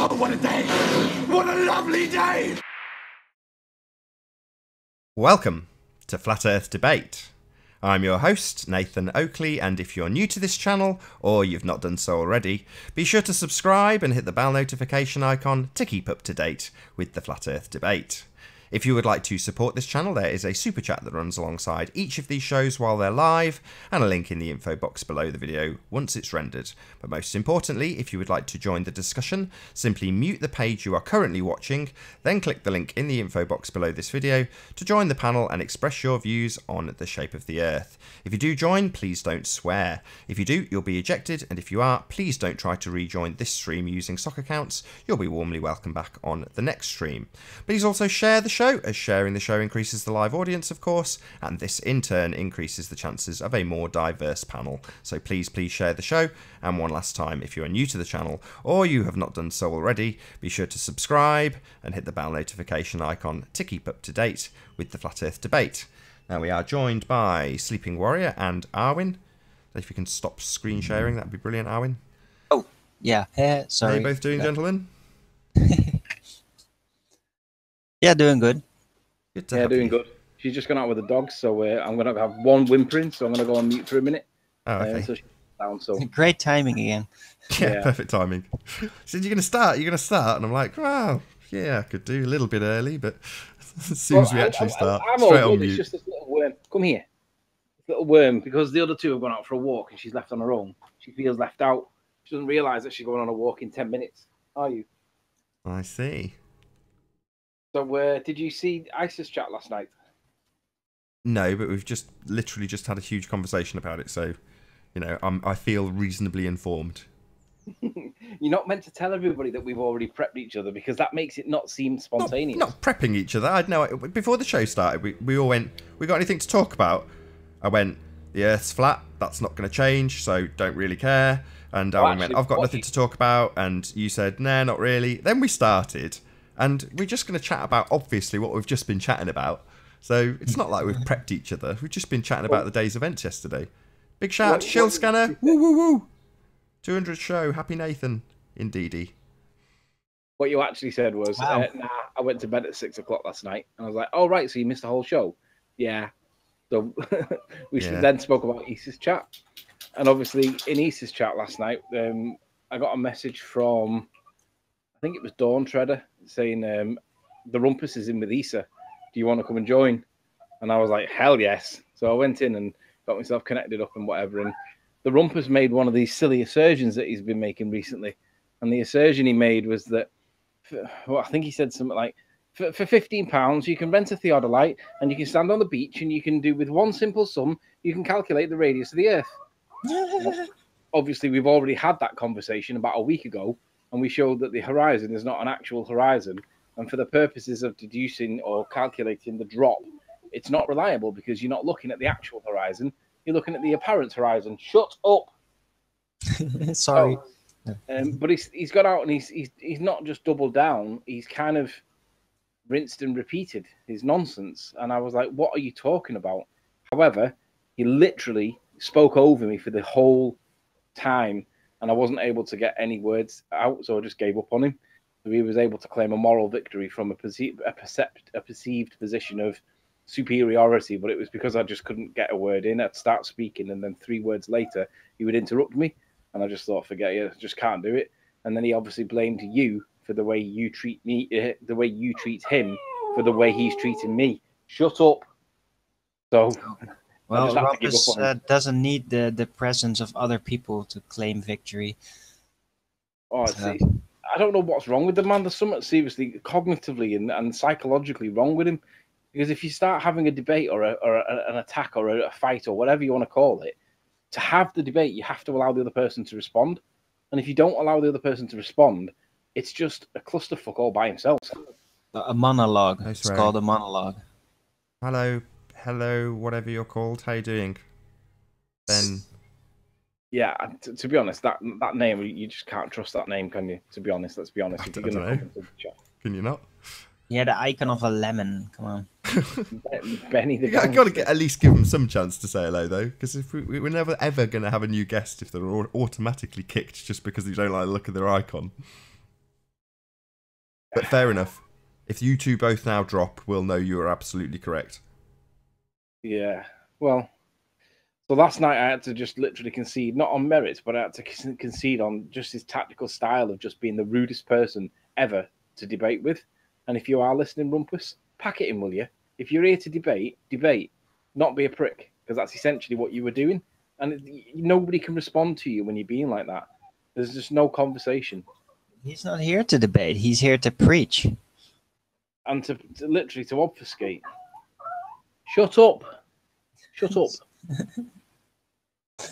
Oh, what a day! What a lovely day! Welcome to Flat Earth Debate. I'm your host, Nathan Oakley, and if you're new to this channel, or you've not done so already, be sure to subscribe and hit the bell notification icon to keep up to date with the Flat Earth Debate. If you would like to support this channel, there is a super chat that runs alongside each of these shows while they're live, and a link in the info box below the video once it's rendered. But most importantly, if you would like to join the discussion, simply mute the page you are currently watching, then click the link in the info box below this video to join the panel and express your views on the shape of the Earth. If you do join, please don't swear. If you do, you'll be ejected, and if you are, please don't try to rejoin this stream using sock accounts. You'll be warmly welcome back on the next stream. Please also share the show, as sharing the show increases the live audience, of course, and this in turn increases the chances of a more diverse panel. So please share the show, and one last time, if you are new to the channel or you have not done so already, be sure to subscribe and hit the bell notification icon to keep up to date with the Flat Earth Debate. Now we are joined by Sleeping Warrior and Arwin. If you can stop screen sharing, that'd be brilliant, Arwin. Oh, yeah. Sorry. How are you both doing, gentlemen? Yeah, doing good. Good to Yeah, have doing you. good. She's just gone out with the dog, so I'm going to have one whimpering, so I'm going to go on mute for a minute. Oh, okay. So she's down, so... Great timing again. Yeah, Yeah. perfect timing. She said, you're going to start, and I'm like, well, yeah, I could do a little bit early, but as soon as we actually start, I'm straight all on good. It's mute. just this little worm. Come here. This little worm, because the other two have gone out for a walk and she's left on her own. She feels left out. She doesn't realise that she's going on a walk in 10 minutes. Are you? I see. So, did you see ISIS chat last night? No, but we've just literally just had a huge conversation about it, so, you know, I feel reasonably informed. You're not meant to tell everybody that we've already prepped each other because that makes it not seem spontaneous. Not prepping each other. I'd know before the show started. We all went, we got anything to talk about? I went, the Earth's flat. That's not going to change, so don't really care. And I went, I've got nothing to talk about. And you said, nah, not really. Then we started, and we're just going to chat about obviously what we've just been chatting about. So it's not like we've prepped each other. We've just been chatting about the day's events yesterday. Big shout out to Shield Scanner. Woo woo woo. 200 show. Happy Nathan. Indeedy. What you actually said was, Wow. nah, I went to bed at 6 o'clock last night. And I was like, oh, right, so you missed the whole show? Yeah. So we then spoke about ISIS chat. And obviously, in ISIS chat last night, I got a message from, I think it was Dawn Treader, saying, the Rumpus is in with Issa. Do you want to come and join? And I was like, hell yes. So I went in and got myself connected up and whatever. And the Rumpus made one of these silly assertions that he's been making recently. And the assertion he made was that, well, I think he said something like, for £15, you can rent a theodolite and you can stand on the beach and you can do with one simple sum, you can calculate the radius of the Earth. Obviously, we've already had that conversation about a week ago, and we showed that the horizon is not an actual horizon. And for the purposes of deducing or calculating the drop, it's not reliable because you're not looking at the actual horizon. You're looking at the apparent horizon. Shut up. Sorry. But he's got out and he's not just doubled down. He's kind of rinsed and repeated his nonsense. And I was like, what are you talking about? However, he literally spoke over me for the whole time, and I wasn't able to get any words out, so I just gave up on him. So he was able to claim a moral victory from a perceived position of superiority, but it was because I just couldn't get a word in. I'd start speaking, and then 3 words later, he would interrupt me, and I just thought, forget it, I just can't do it. And then he obviously blamed you for the way you treat me, the way you treat him, for the way he's treating me. Shut up. So, Well, have to give Rumpus up on him. doesn't need the presence of other people to claim victory. I don't know what's wrong with the man. There's something seriously cognitively and psychologically wrong with him. Because if you start having a debate or an attack or a fight or whatever you want to call it, to have the debate, you have to allow the other person to respond. And if you don't allow the other person to respond, it's just a clusterfuck all by himself. A monologue. Nice It's way. called a monologue. Hello, whatever you're called. How you doing? Ben. Yeah, to be honest, that name, you just can't trust that name, can you? To be honest, let's be honest. If you're gonna I come into the chat. Can you not? Yeah, the icon of a lemon. Come on. Benny the I got to at least give them some chance to say hello, though, because if we're never ever going to have a new guest if they're automatically kicked just because they don't like the look of their icon. But fair enough. If you two both now drop, we'll know you are absolutely correct. Yeah. Well, so last night I had to just literally concede, not on merits, but I had to concede on just his tactical style of just being the rudest person ever to debate with. And if you are listening, Rumpus, pack it in, will you? If you're here to debate, debate, not be a prick, because that's essentially what you were doing. And nobody can respond to you when you're being like that. There's just no conversation. He's not here to debate. He's here to preach. And to literally to obfuscate. Shut up. Shut up.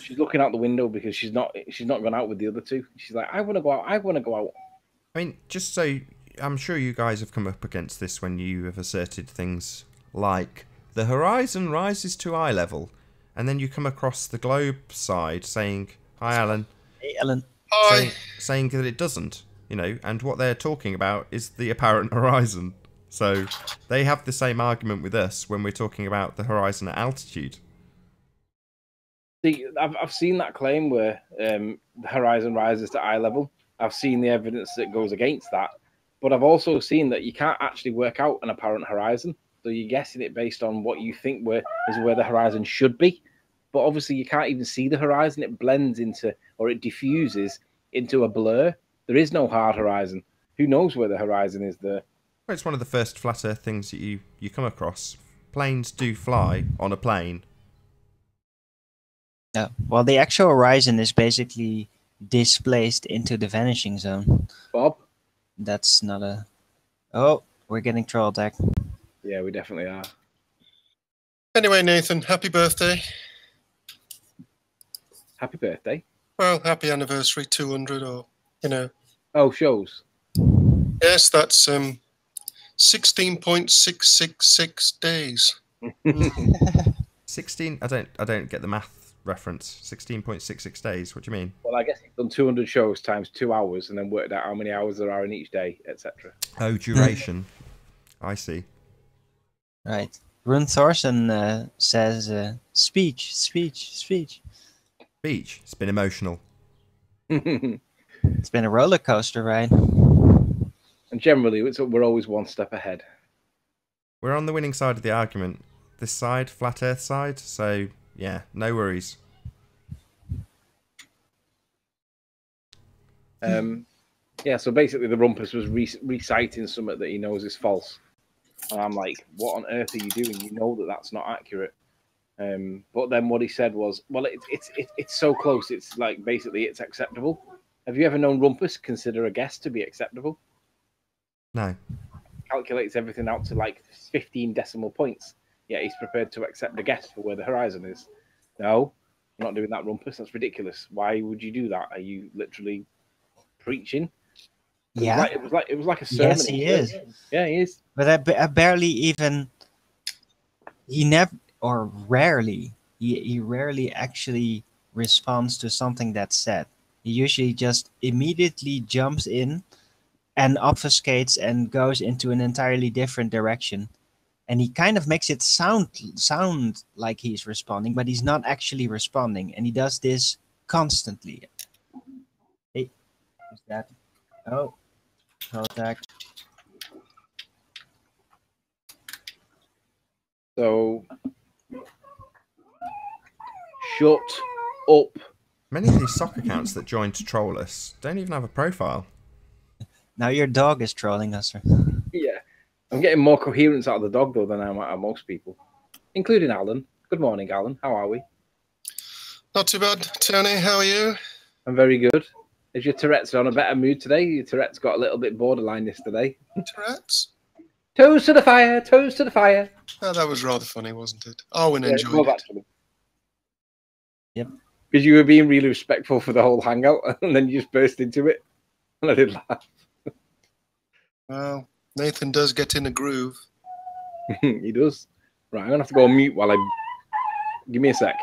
She's looking out the window because she's not gone out with the other two. She's like, I want to go out. I want to go out. I mean, just so I'm sure you guys have come up against this when you have asserted things like the horizon rises to eye level, and then you come across the globe side saying, "Hi, Alan." Hey, Alan. Hi. Saying that it doesn't, you know, and what they're talking about is the apparent horizon. So they have the same argument with us when we're talking about the horizon at altitude. See, I've seen that claim where the horizon rises to eye level. I've seen the evidence that goes against that, but I've also seen that you can't actually work out an apparent horizon. So you're guessing it based on what you think is where the horizon should be. But obviously you can't even see the horizon. It blends into, or it diffuses into a blur. There is no hard horizon. Who knows where the horizon is there? Well, it's one of the first flat earth things that you come across. Planes do fly on a plane. Yeah. Well, the actual horizon is basically displaced into the vanishing zone. Bob? That's not a... Oh, we're getting troll attack. Yeah, we definitely are. Anyway, Nathan, happy birthday. Happy birthday. Well, happy anniversary, 200, or, you know. Oh, shows. Yes, that's 16.666 days. 16. I don't get the math reference. 16.66 days. What do you mean? Well, I guess he's done 200 shows times 2 hours and then worked out how many hours there are in each day, etc. Oh, duration. I see. Right. Rune Thorson says, speech, speech, speech. Beach. It's been emotional. It's been a roller coaster ride. And generally, we're always one step ahead. We're on the winning side of the argument. This side, flat earth side. So, yeah, no worries. Yeah, so basically the Rumpus was reciting something that he knows is false. And I'm like, what on earth are you doing? You know that that's not accurate. But then what he said was, well, it's so close. It's like, basically, it's acceptable. Have you ever known Rumpus consider a guess to be acceptable? No. Calculates everything out to like 15 decimal points. Yeah, he's prepared to accept a guess for where the horizon is. No, I'm not doing that, Rumpus. That's ridiculous. Why would you do that? Are you literally preaching? Yeah. It was like a sermon. Yes, he is. Yeah, he is. But I barely even... He never... Or rarely. He rarely actually responds to something that's said. He usually just immediately jumps in and obfuscates and goes into an entirely different direction. And he kind of makes it sound like he's responding, but he's not actually responding. And he does this constantly. Hey, who's that? Oh, contact. So, shut up. Many of these sock accounts that join to troll us don't even have a profile. Now your dog is trolling us, sir. Yeah. I'm getting more coherence out of the dog, though, than I am out of most people, including Alan. Good morning, Alan. How are we? Not too bad. Tony, how are you? I'm very good. Is your Tourette's on a better mood today? Your Tourette's got a little bit borderline yesterday. Tourette's? Toes to the fire, toes to the fire. Oh, that was rather funny, wasn't it? Arwen enjoyed was it. actually. Yep. Because you were being really respectful for the whole hangout, and then you just burst into it. And I did laugh. Well, Nathan does get in a groove. He does. Right, I'm going to have to go on mute while I... Give me a sec.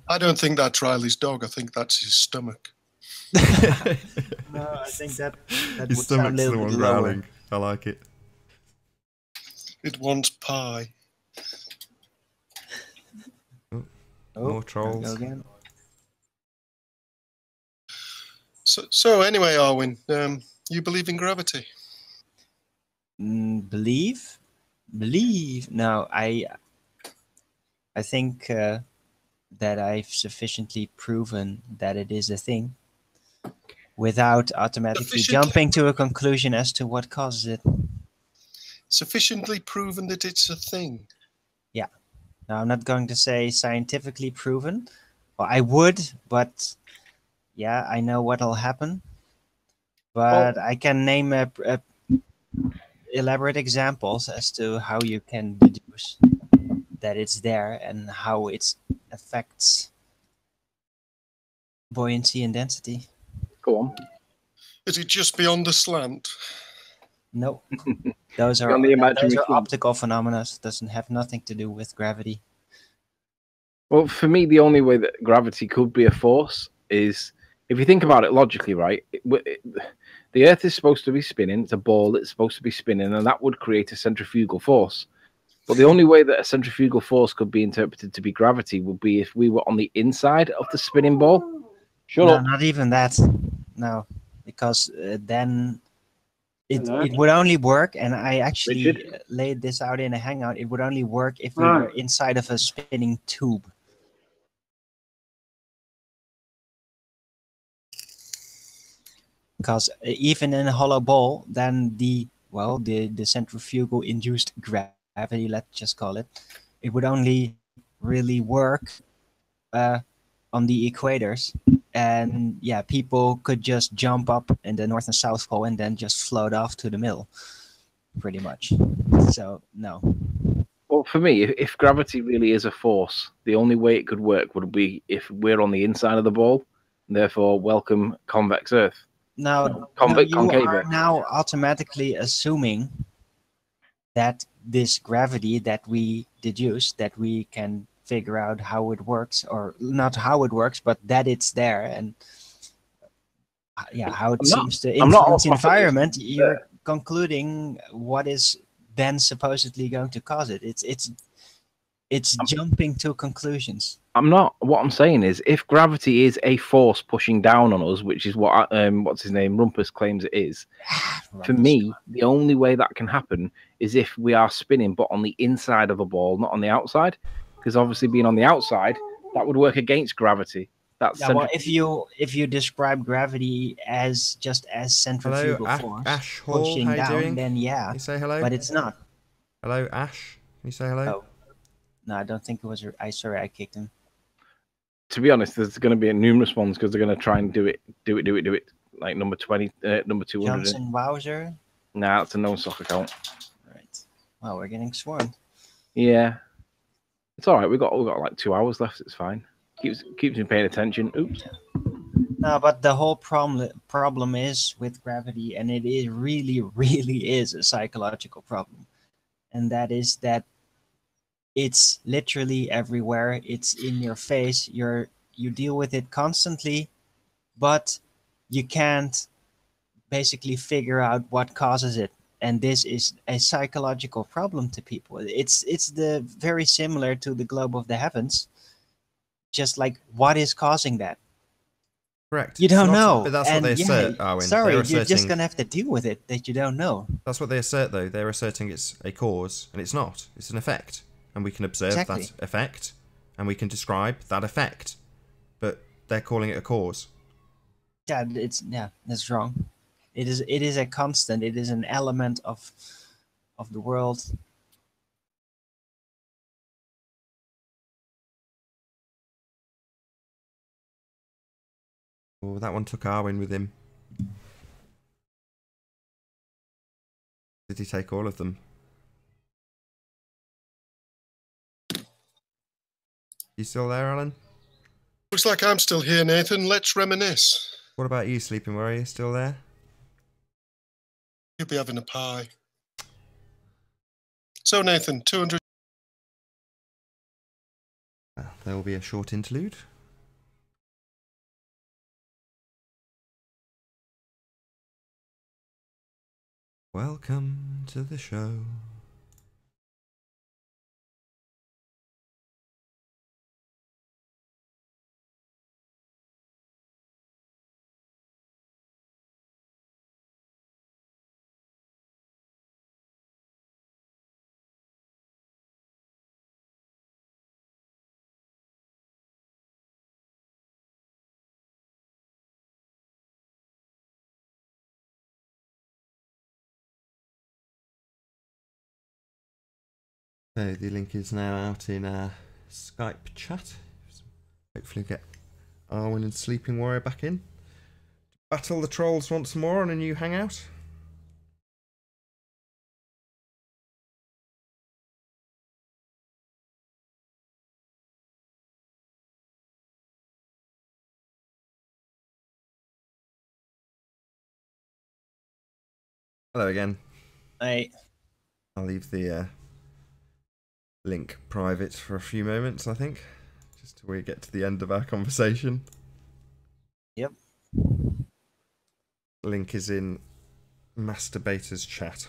I don't think that's Riley's dog. I think that's his stomach. No, I think that His would sound stomach's a the little one bit lower. growling. I like it. It wants pie. Oh, More trolls. there we go again. So anyway, Arwen, You believe in gravity? Believe? No, I think that I've sufficiently proven that it is a thing without automatically jumping to a conclusion as to what causes it. Sufficiently proven that it's a thing. Yeah. Now, I'm not going to say scientifically proven. Well, I would, but yeah, I know what'll happen. But I can name elaborate examples as to how you can deduce that it's there and how it affects buoyancy and density. Go on. Is it just beyond the slant? No, those are Beyond the imaginary slant. optical phenomena. Doesn't have nothing to do with gravity. Well, for me, the only way that gravity could be a force is if you think about it logically, right? The Earth is supposed to be spinning. It's a ball that's supposed to be spinning, and that would create a centrifugal force. But the only way that a centrifugal force could be interpreted to be gravity would be if we were on the inside of the spinning ball. Shut up. Not even that. No, because then it would only work, and I actually laid this out in a hangout. It would only work if we were inside of a spinning tube. Because even in a hollow ball, then the centrifugal induced gravity, let's just call it, it would only really work on the equators. And yeah, people could just jump up in the North and South Pole and then just float off to the middle, pretty much. So, no. Well, for me, if gravity really is a force, the only way it could work would be if we're on the inside of the ball, and therefore welcome convex Earth. Now, concave are now automatically assuming that this gravity that we deduce, that we can figure out how it works, or not how it works, but that it's there, and how it seems to influence the environment. You're concluding what is then supposedly going to cause it. It's jumping to conclusions. I'm not. What I'm saying is, if gravity is a force pushing down on us, which is what what's his name, Rumpus claims it is, for me, the only way that can happen is if we are spinning, but on the inside of a ball, not on the outside. Because obviously, being on the outside, that would work against gravity. That's well, if you describe gravity as just as centrifugal force Ash Hall, pushing down, then yeah. Can you say hello? But it's not. Hello, Ash. Can you say hello? Oh. No, I don't think it was. Sorry, I kicked him. To be honest, there's going to be numerous ones because they're going to try and do it. Like number 20, number 200. Johnson Wowser. Nah, that's a known soccer account. Right. Well, we're getting swarmed. Yeah, it's all right. We got like 2 hours left. It's fine. Keeps me paying attention. Oops. No, but the whole problem is with gravity, and it is really is a psychological problem, and that is that it's literally everywhere. It's in your face. You deal with it constantly, but you can't basically figure out what causes it. And this is a psychological problem to people. It's the very similar to the globe of the heavens. Just like, what is causing that? Correct. You don't know. But that's what they assert, Arwen. Sorry, you're just going to have to deal with it, that you don't know. That's what they assert, though. They're asserting it's a cause, and it's not. It's an effect. And we can observe that effect, and we can describe that effect. But they're calling it a cause. Yeah, that's wrong. It is a constant. It is an element of the world. Oh, that one took Arwen with him. Did he take all of them? You still there, Alan? Looks like I'm still here, Nathan. Let's reminisce. What about you, Sleeping Warrior? Still there? You'll be having a pie. So, Nathan, 200. There will be a short interlude. Welcome to the show. So the link is now out in Skype chat. Hopefully get Arwen and Sleeping Warrior back in. Battle the trolls once more on a new hangout. Hello again. Hey. I'll leave the link private for a few moments, I think, just till we get to the end of our conversation. Yep. Link is in Masturbator's chat,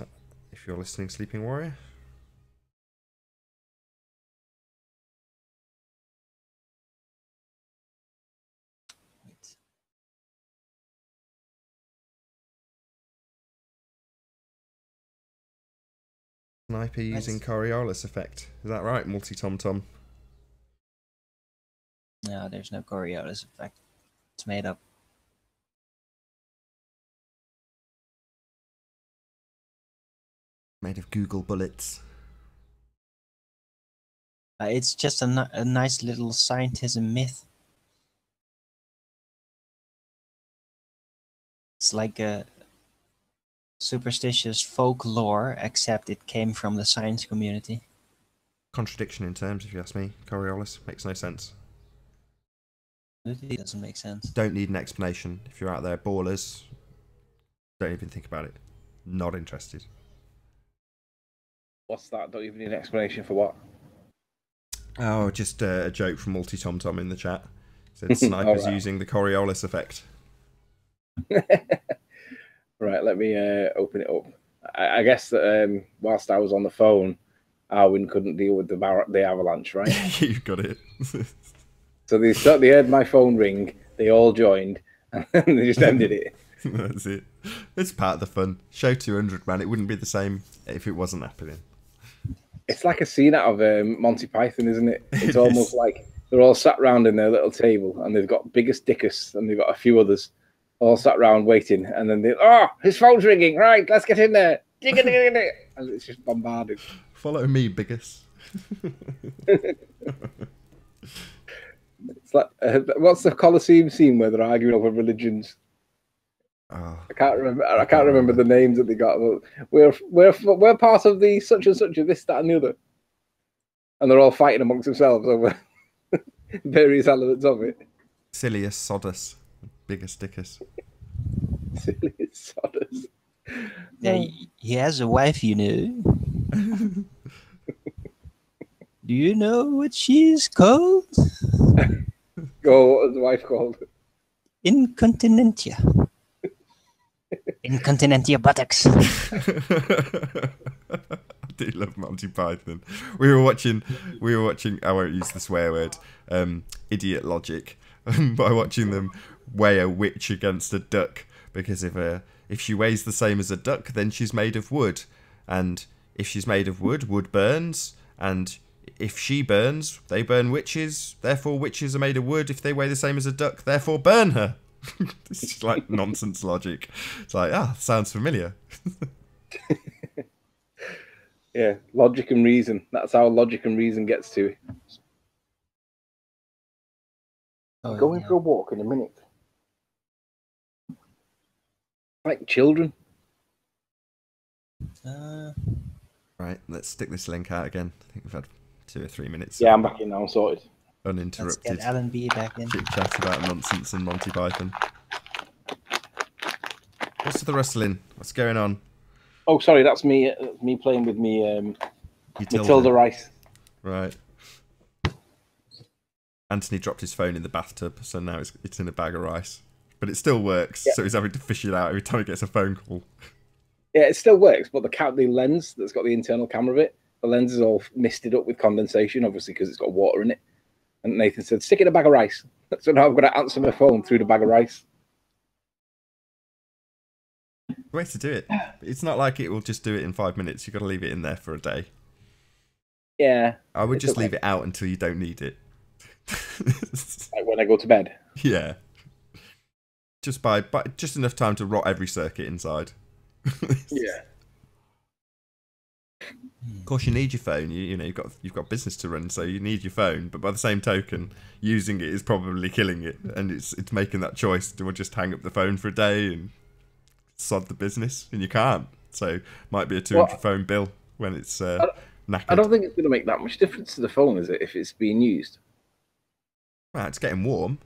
if you're listening, Sleeping Warrior. Sniper using Coriolis effect. Is that right, Multi-Tom-Tom? No, there's no Coriolis effect. It's made up. Made of Google bullets. It's just a nice little scientism myth. It's like a superstitious folklore, except it came from the science community. Contradiction in terms, if you ask me. Coriolis makes no sense. It doesn't make sense. Don't need an explanation. If you're out there, ballers, don't even think about it. Not interested. What's that? Don't even need an explanation for what? Oh, just a joke from Multi-Tom-Tom in the chat. Said snipers Right. using the Coriolis effect. Right, let me open it up. I guess that whilst I was on the phone, Arwen couldn't deal with the avalanche, right? You've got it. So they heard my phone ring, they all joined, and they just ended it. That's it. It's part of the fun. Show 200, man. It wouldn't be the same if it wasn't happening. It's like a scene out of Monty Python, isn't it? It's almost like they're all sat round in their little table, and they've got Biggest Dickus, and they've got a few others, all sat round waiting, and then his phone's ringing. Right, let's get in there. And it's just bombarded. Follow me, Biggest. It's like what's the Colosseum scene where they're arguing over religions? Oh, I can't remember the names that they got. We're part of the such and such of this, that, and the other, and they're all fighting amongst themselves over various elements of it. Silius Sodus, Biggest Dickus. Silius Sodus. Yeah, he has a wife, you know. Do you know what she's called? Go, what was the wife called? Incontinentia. Incontinentia buttocks. I do love Monty Python. We were watching. I won't use the swear word. Idiot logic by watching them weigh a witch against a duck, because if she weighs the same as a duck, then she's made of wood, and if she's made of wood, wood burns, and if she burns, they burn witches. Therefore, witches are made of wood. If they weigh the same as a duck, therefore burn her. It's just like nonsense logic. It's like, sounds familiar. Yeah, logic and reason. That's how logic and reason gets to it. Going for a walk in a minute. Like children. Right, let's stick this link out again. I think we've had 2 or 3 minutes. Yeah, I'm back in now. I'm sorted. Uninterrupted. Let's get Alan B back in. Chit chat about nonsense and Monty Python. What's the rustling? What's going on? Oh, sorry, that's me. Me playing with me. Matilda Rice. Right. Anthony dropped his phone in the bathtub, so now it's in a bag of rice. But it still works, so he's having to fish it out every time he gets a phone call. Yeah, it still works, but the lens that's got the internal camera bit, the lens is all misted up with condensation, obviously, because it's got water in it. And Nathan said, stick it in a bag of rice. So now I've got to answer my phone through the bag of rice. Way to do it. It's not like it will just do it in 5 minutes. You've got to leave it in there for a day. Yeah. I would just leave it out until you don't need it. Like when I go to bed. Yeah. Just just enough time to rot every circuit inside. Yeah. Of course, you need your phone. You know, you've got business to run, so you need your phone. But by the same token, using it is probably killing it, and it's making that choice. Do I just hang up the phone for a day and sod the business? And you can't. So might be a 200 phone bill when it's knackered. I don't think it's going to make that much difference to the phone, is it, if it's being used? Well, it's getting warm.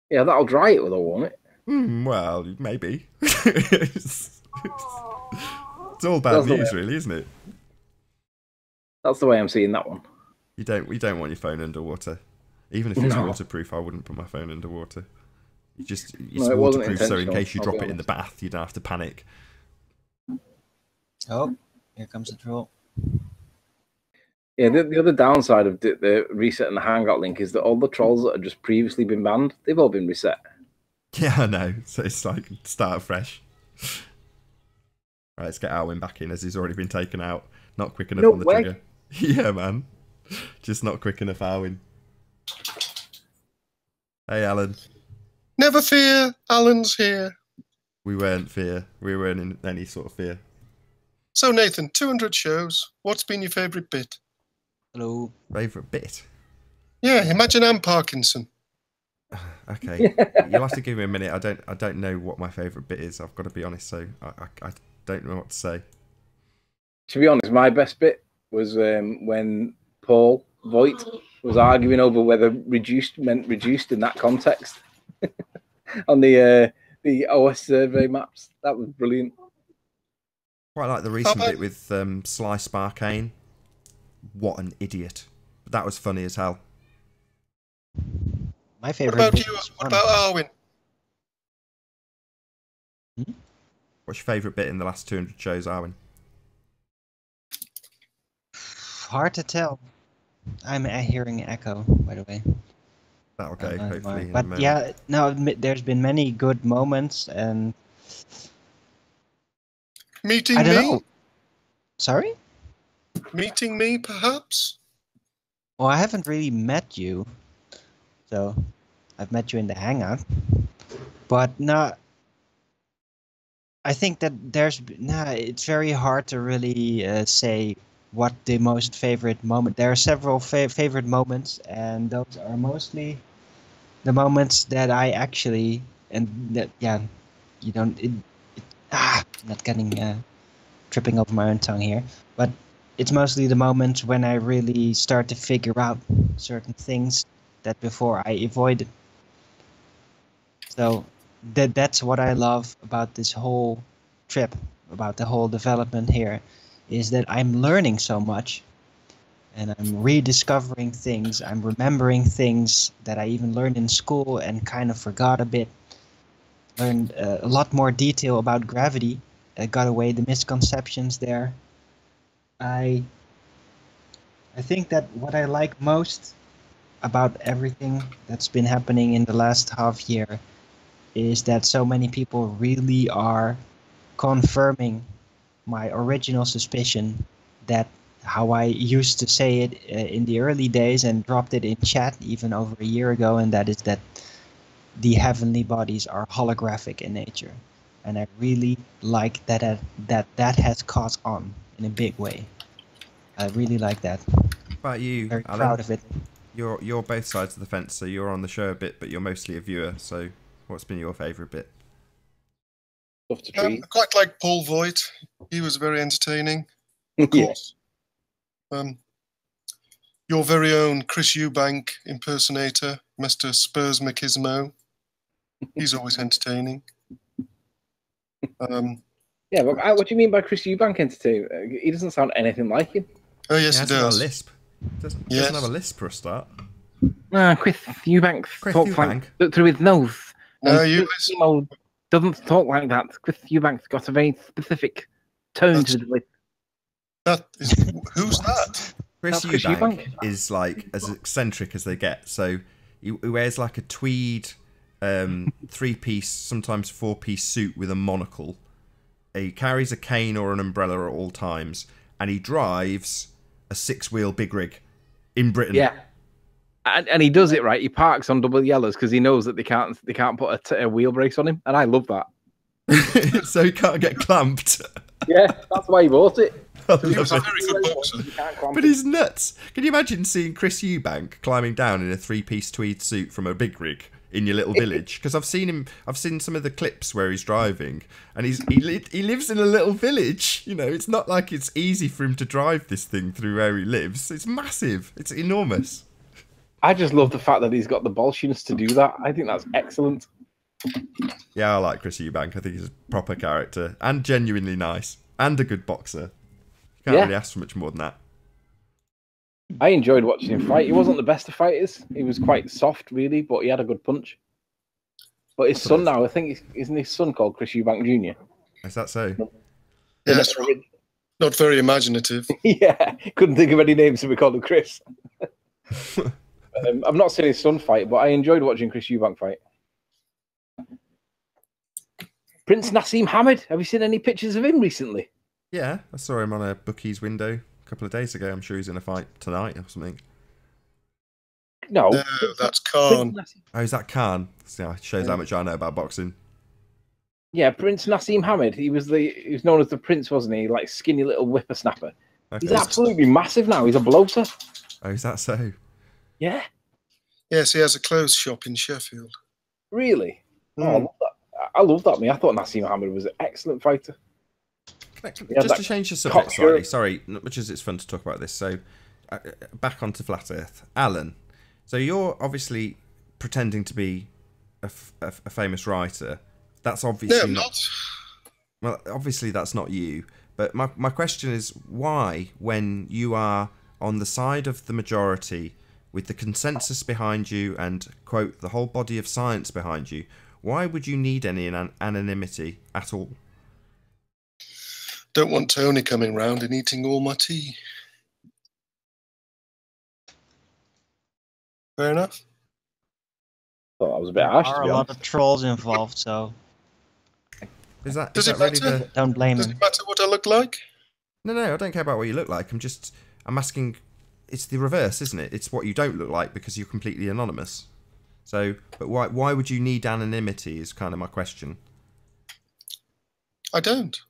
Yeah, that'll dry it, though, won't it? Well, maybe. It's all bad news, really, isn't it? That's the way I'm seeing that one. You don't want your phone underwater. Even if it's waterproof, I wouldn't put my phone underwater. It's waterproof, so in case you drop it in the bath, you don't have to panic. Oh, here comes the troll. Yeah, the other downside of the reset and the Hangout link is that all the trolls that have just previously been banned, they've all been reset. Yeah, I know. So it's like start fresh. Right, let's get Alwyn back in as he's already been taken out. Not quick enough on the trigger. Yeah, man. Just not quick enough, Alwyn. Hey, Alan. Never fear, Alan's here. We weren't in any sort of fear. So, Nathan, 200 shows. What's been your favourite bit? Hello. Favourite bit? Yeah, imagine I'm Parkinson. Okay, you'll have to give me a minute. I don't know what my favourite bit is. I've got to be honest. So I don't know what to say. To be honest, my best bit was when Paul Voigt was arguing over whether reduced meant reduced in that context on the OS survey maps. That was brilliant. Quite like the recent bit with Sly Sparkane. What an idiot! But that was funny as hell. My favorite. What about you? What about Arwin? What's your favourite bit in the last 200 shows, Arwin? Hard to tell. I'm hearing echo, by the way. That'll go, hopefully. But yeah, no, there's been many good moments, and Meeting I don't me? know. Sorry? Meeting me, perhaps? Well, I haven't really met you, so I've met you in the Hangout. But no, I think that it's very hard to really say what the most favorite moment. There are several favorite moments, and those are mostly the moments that I actually not getting tripping over my own tongue here, but it's mostly the moments when I really start to figure out certain things that before I avoided. So that's what I love about this whole trip, about the whole development here, is that I'm learning so much, and I'm rediscovering things. I'm remembering things that I even learned in school and kind of forgot a bit. Learned a lot more detail about gravity. Got away the misconceptions there. I think that what I like most about everything that's been happening in the last half year is that so many people really are confirming my original suspicion that how I used to say it in the early days and dropped it in chat even over a year ago, and that is that the heavenly bodies are holographic in nature. And I really like that has caught on in a big way. I really like that. What about you, Very Alan? proud of it. You're both sides of the fence, so you're on the show a bit, but you're mostly a viewer. So what's been your favourite bit? I quite like Paul Voigt. He was very entertaining. Of course. Your very own Chris Eubank impersonator, Mr. Spurs Machismo. He's always entertaining. Yeah, but what do you mean by Chris Eubank entertainer? He doesn't sound anything like him. Oh, yes, he He hasn't got a does. lisp. Doesn't have a lisp for a start. Chris Eubank talks like through his nose. No, Doesn't talk like that. Chris Eubank's got a very specific tone to his lip. Who's that? Chris That's Chris Eubank Eubank. is like as eccentric as they get. So he wears like a tweed 3-piece, sometimes 4-piece suit with a monocle. He carries a cane or an umbrella at all times, and he drives a 6-wheel big rig in Britain. Yeah, and he does it right. He parks on double yellows because he knows that they can't put a wheel brace on him, and I love that. So he can't get clamped. Yeah, that's why he bought it. He was a very good boxer. But he's nuts. Can you imagine seeing Chris Eubank climbing down in a three-piece tweed suit from a big rig in your little village? Because I've seen some of the clips where he's driving, and he lives in a little village. You know, it's not like it's easy for him to drive this thing through where he lives. It's massive. It's enormous. I just love the fact that he's got the bolshiness to do that. I think that's excellent. Yeah, I like Chris Eubank. I think he's a proper character and genuinely nice and a good boxer. You can't really ask for much more than that. I enjoyed watching him fight. He wasn't the best of fighters. He was quite soft, really, but he had a good punch. But his son now, I think, isn't his son called Chris Eubank Jr.? Is that so? Yeah, that's right. Not very imaginative. Yeah, couldn't think of any names to be called him Chris. I've not seen his son fight, but I enjoyed watching Chris Eubank fight. Prince Nassim Hamid. Have you seen any pictures of him recently? Yeah, I saw him on a bookie's window a couple of days ago. I'm sure he's in a fight tonight or something. No, that's Khan. Oh, is that Khan? Yeah, shows how much I know about boxing. Yeah, Prince Nassim Hamid. He was known as the Prince, wasn't he? Like skinny little whippersnapper. Okay. He's absolutely massive now. He's a bloater. Oh, is that so? Yeah. Yes, he has a clothes shop in Sheffield. Really? Oh, I love that. I love that, man. I thought Nassim Hamid was an excellent fighter. Just to change the subject slightly, sorry, not much as it's fun to talk about this. So, back onto Flat Earth. Alan, so you're obviously pretending to be a famous writer. That's obviously not. Well, obviously that's not you. But my question is, why, when you are on the side of the majority, with the consensus behind you and, quote, the whole body of science behind you, why would you need any anonymity at all? Don't want Tony coming round and eating all my tea. Fair enough. Thought that was a bit harsh. There are a lot of trolls involved, so... Does it really matter? Don't blame Does him. it matter what I look like? No, I don't care about what you look like. I'm asking... It's the reverse, isn't it? It's what you don't look like because you're completely anonymous. So, but why would you need anonymity is kind of my question. I don't.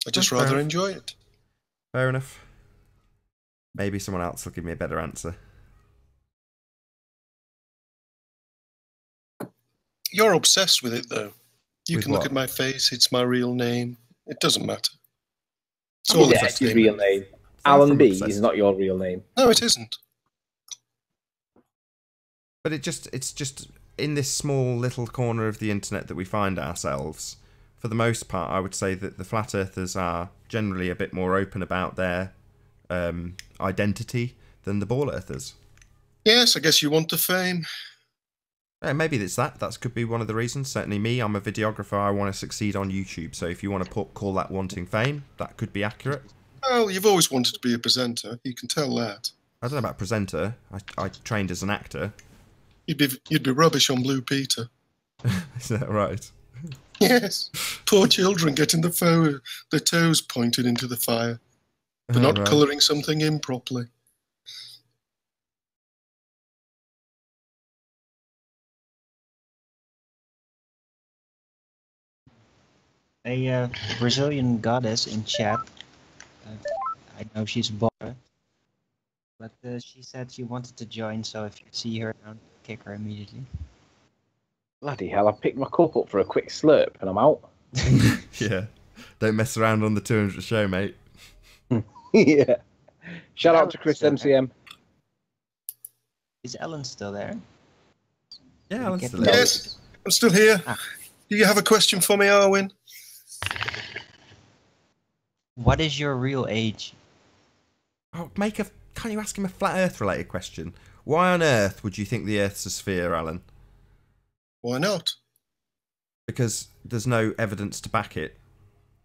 I just rather enjoy it. Fair enough. Maybe someone else will give me a better answer. You're obsessed with it, though. You With can look what? at my face. It's my real name. It doesn't matter. It's Yeah, all it's his real name. Alan B is not your real name. No, it isn't. But it's just in this small little corner of the internet that we find ourselves. For the most part, I would say that the flat earthers are generally a bit more open about their identity than the ball earthers. Yes, I guess you want the fame. Maybe it's that. That could be one of the reasons. Certainly me, I'm a videographer. I want to succeed on YouTube. So if you want to call that wanting fame, that could be accurate. Well, you've always wanted to be a presenter. You can tell that. I don't know about presenter. I trained as an actor. You'd be rubbish on Blue Peter. Is that right? Yes. Poor children getting their toes pointed into the fire for not right. colouring something in properly. A Brazilian goddess in chat. I know she's a bother, but she said she wanted to join, so if you see her around, kick her immediately. Bloody hell, I picked my cup up for a quick slurp and I'm out. Yeah. Don't mess around on the 200th show, mate. Yeah. Shout out to Chris MCM. Is Ellen still there? Yeah, Alan's still there. Yes, I'm still here. Do you have a question for me, Arwin? What is your real age? Oh, can't you ask him a flat Earth related question? Why on earth would you think the Earth's a sphere, Alan? Why not? Because there's no evidence to back it.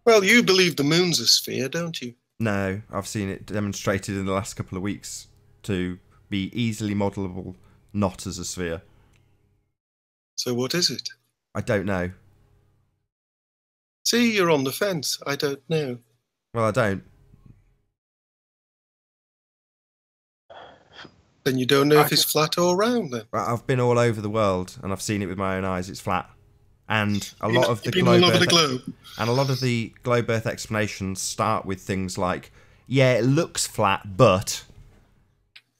Well, you believe the moon's a sphere, don't you? No, I've seen it demonstrated in the last couple of weeks to be easily modelable, not as a sphere. So what is it? I don't know. See, you're on the fence. I don't know. Well, I don't. Then you don't know if it's flat or round, then. I've been all over the world and I've seen it with my own eyes. It's flat. And a lot of the globe Earth explanations start with things like, yeah, it looks flat, but.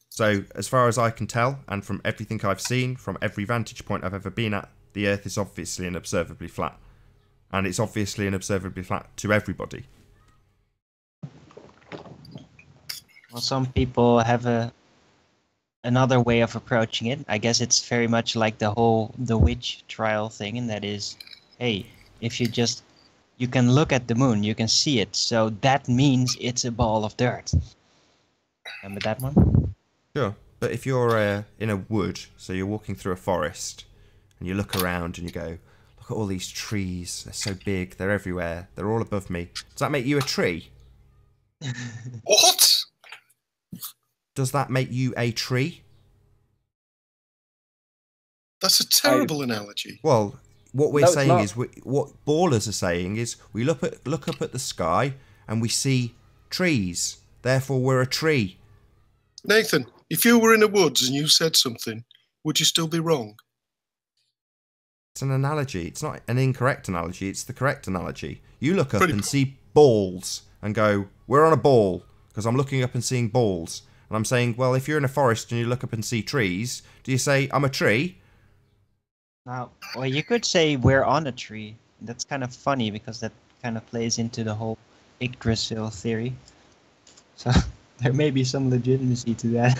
So as far as I can tell, and from everything I've seen, from every vantage point I've ever been at, the Earth is obviously and observably flat. And it's obviously and observably flat to everybody. Well, some people have another way of approaching it. I guess it's very much like the witch trial thing, and that is, hey, if you can look at the moon, you can see it, so that means it's a ball of dirt. Remember that one? Sure, but if you're in a wood, so you're walking through a forest, and you look around and you go, look at all these trees, they're so big, they're everywhere, they're all above me. Does that make you a tree? What? Does that make you a tree? That's a terrible analogy. Well, what we're saying is, what ballers are saying is, we look up at the sky and we see trees. Therefore, we're a tree. Nathan, if you were in the woods and you said something, would you still be wrong? It's an analogy. It's not an incorrect analogy. It's the correct analogy. You look up and see balls and go, we're on a ball, because I'm looking up and seeing balls. And I'm saying, well, if you're in a forest and you look up and see trees, do you say, I'm a tree? Now, well, you could say we're on a tree. That's kind of funny because that kind of plays into the whole Yggdrasil theory. So there may be some legitimacy to that.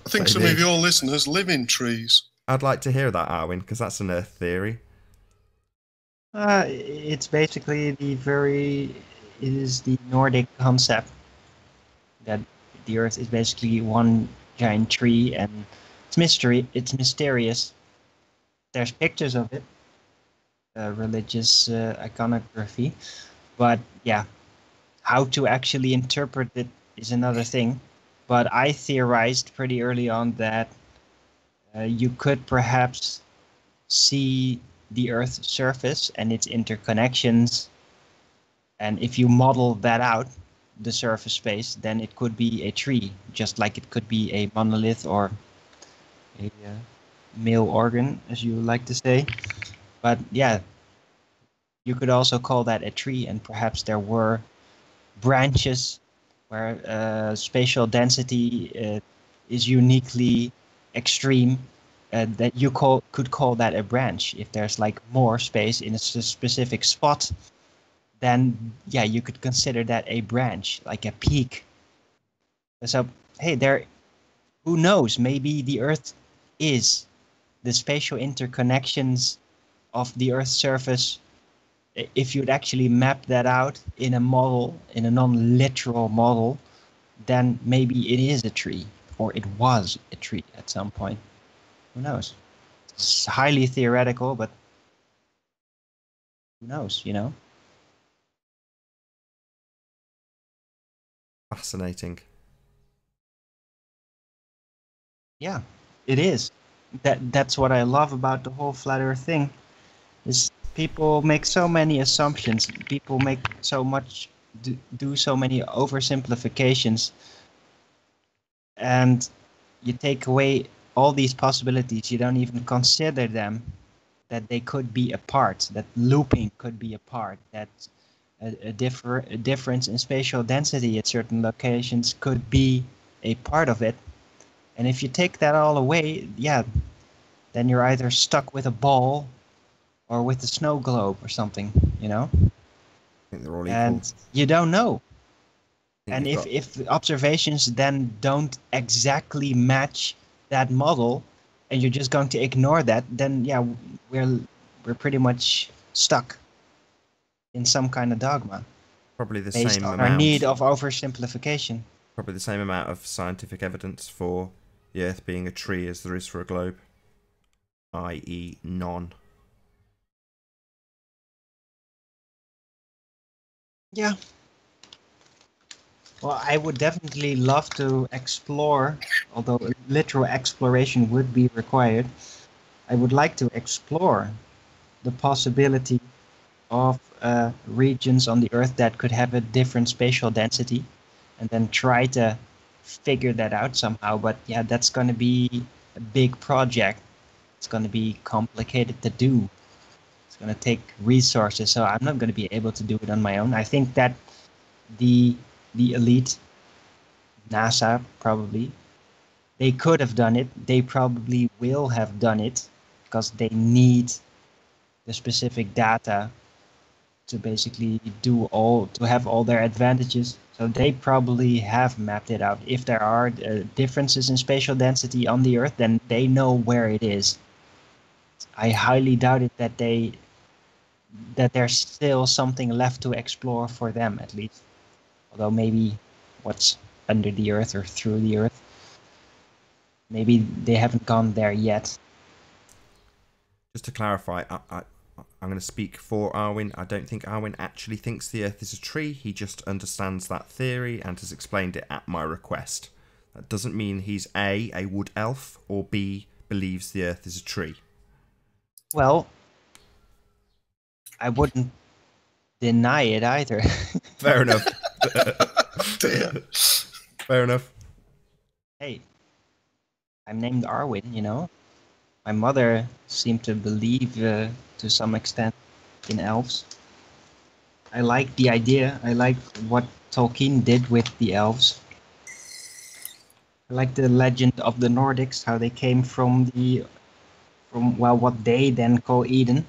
I think some of your listeners live in trees. I'd like to hear that, Arwin, because that's an Earth theory. It's basically it is the Nordic concept that the Earth is basically one giant tree, and it's mysterious. There's pictures of it, religious iconography, but yeah, how to actually interpret it is another thing. But I theorized pretty early on that you could perhaps see the Earth's surface and its interconnections, and if you model that out, the surface space, then it could be a tree, just like it could be a monolith or a male organ, as you like to say. But yeah, you could also call that a tree, and perhaps there were branches where spatial density is uniquely extreme, that you could call that a branch. If there's like more space in a specific spot, then yeah, you could consider that a branch, like a peak. So hey, who knows? Maybe the Earth is the spatial interconnections of the Earth's surface. If you'd actually map that out in a model, in a non-literal model, then maybe it is a tree, or it was a tree at some point. Who knows? It's highly theoretical, but who knows, you know? Fascinating. Yeah, it is. That's what I love about the whole flat Earth thing, is people make so many assumptions. People make do so many oversimplifications, and you take away all these possibilities. You don't even consider them, that they could be a part, that looping could be a part, that a difference in spatial density at certain locations could be a part of it. And if you take that all away, yeah, then you're either stuck with a ball or with a snow globe or something, you know? I think they're all equal. And you don't know. And if observations then don't exactly match that model, and you're just going to ignore that, then yeah, we're pretty much stuck in some kind of dogma. Probably the based same on amount. Our need of oversimplification. Probably the same amount of scientific evidence for the Earth being a tree as there is for a globe, i.e., none. Yeah. Well, I would definitely love to explore, although literal exploration would be required. I would like to explore the possibility of regions on the Earth that could have a different spatial density, and then try to figure that out somehow. But yeah, that's going to be a big project. It's going to be complicated to do. going to take resources, so I'm not going to be able to do it on my own. I think that the elite, NASA probably, they could have done it. They probably will have done it because they need the specific data to basically to have all their advantages. So they probably have mapped it out. If there are differences in spatial density on the Earth, then they know where it is. I highly doubt it that there's still something left to explore for them, at least. Although maybe what's under the Earth or through the Earth, maybe they haven't gone there yet. Just to clarify, I'm going to speak for Arwen. I don't think Arwen actually thinks the Earth is a tree. He just understands that theory and has explained it at my request. That doesn't mean he's A, wood elf, or B, believes the Earth is a tree. Well, I wouldn't deny it either. Fair enough. Dear. Fair enough. Hey, I'm named Arwen, you know. My mother seemed to believe, to some extent, in elves. I like the idea. I like what Tolkien did with the elves. I like the legend of the Nordics, how they came from what they then call Eden,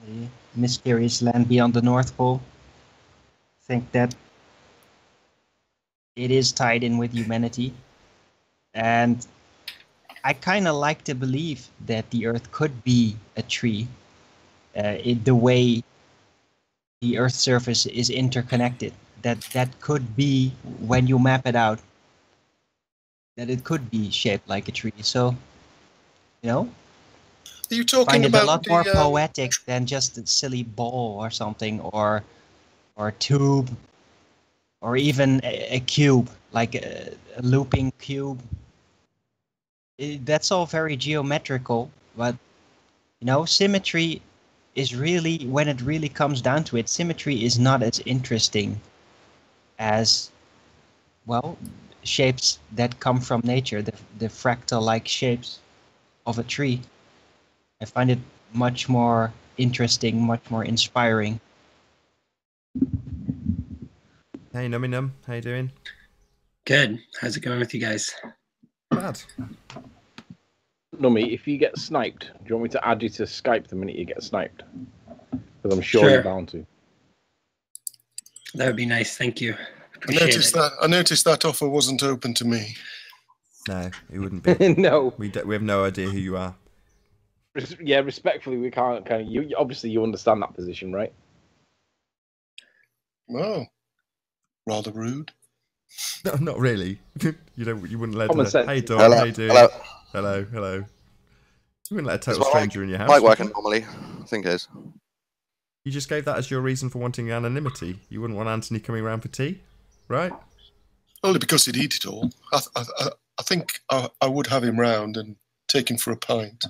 the mysterious land beyond the North Pole. I think that it is tied in with humanity, and I kind of like to believe that the Earth could be a tree, the way the Earth's surface is interconnected. That could be, when you map it out, that it could be shaped like a tree. So, you know, Are you I talking find it about a lot more the, poetic than just a silly ball or something, or a tube, or even a cube, like a looping cube. That's all very geometrical, but you know, symmetry is really, when it really comes down to it, symmetry is not as interesting as, well, shapes that come from nature, the fractal-like shapes of a tree. I find it much more interesting, much more inspiring. Hey, Nummy Num, how you doing? Good. How's it going with you guys? Bad. Nummy, if you get sniped, do you want me to add you to Skype the minute you get sniped? Because I'm sure you're bound to. That would be nice. Thank you. I noticed that offer wasn't open to me. No, it wouldn't be. No. We have no idea who you are. Yeah, respectfully, we can't. You obviously you understand that position, right? Oh, rather rude. No, not really. You wouldn't let Common a, sense. hey Dawn, Hello. how you doing? Hello. Hello, hello. You wouldn't let a total Is my stranger in your house. Mic would working you? normally? I think it is. You just gave that as your reason for wanting anonymity. You wouldn't want Anthony coming around for tea, right? Only because he'd eat it all. I think I would have him round and take him for a pint.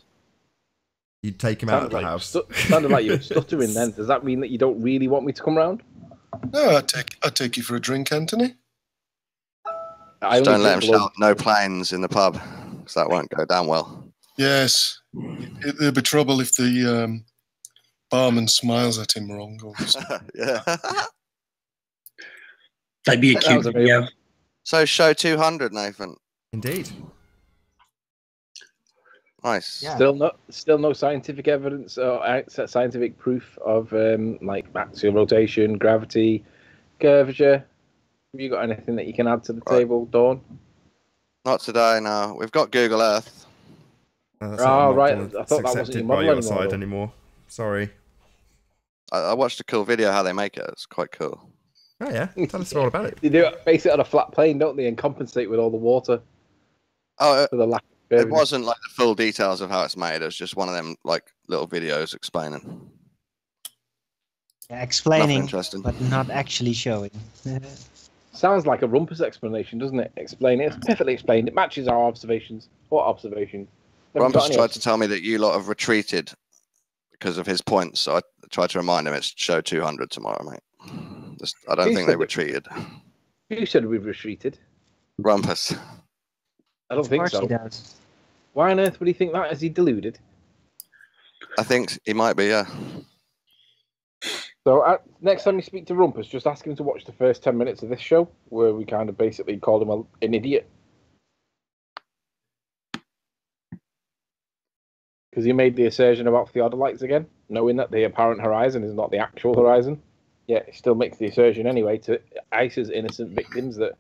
You'd take him out of the house. Sounded like you were stuttering then. Does that mean that you don't really want me to come round? No, I'd take you for a drink, Anthony. Just don't let him shout no planes in the pub, because that won't go down well. Yes. There'd be trouble if the barman smiles at him wrong. Yeah. That'd be a cute video. So show 200, Nathan. Indeed. Nice. Yeah. Still no scientific evidence or scientific proof of like axial rotation, gravity, curvature. Have you got anything that you can add to the table, Dawn? Not today, no. We've got Google Earth. Oh, right. I thought that wasn't your model your side anymore. Sorry. I watched a cool video how they make it. It's quite cool. Oh yeah, tell us all about it. They do it, base it on a flat plane, don't they, and compensate with all the water Oh, for the lack of it curvature. wasn't like the full details of how it's made. It was just one of them like little videos explaining. Yeah, Nothing explaining, interesting. but not actually showing. Sounds like a rumpus explanation, doesn't it? Explain it. It's perfectly explained. It matches our observations. What observations? Rumpus tried to tell me that you lot have retreated because of his points, so I tried to remind him it's show 200 tomorrow, mate. I don't think they retreated. Who said we've retreated? Rumpus. I don't think Of course so. he does. Why on earth would he think that? Is he deluded? I think he might be, yeah. So next time you speak to Rumpus, just ask him to watch the first 10 minutes of this show, where we kind of basically called him an idiot. Because he made the assertion about theodolites again, knowing that the apparent horizon is not the actual horizon. Yet he still makes the assertion anyway to ICE's innocent victims that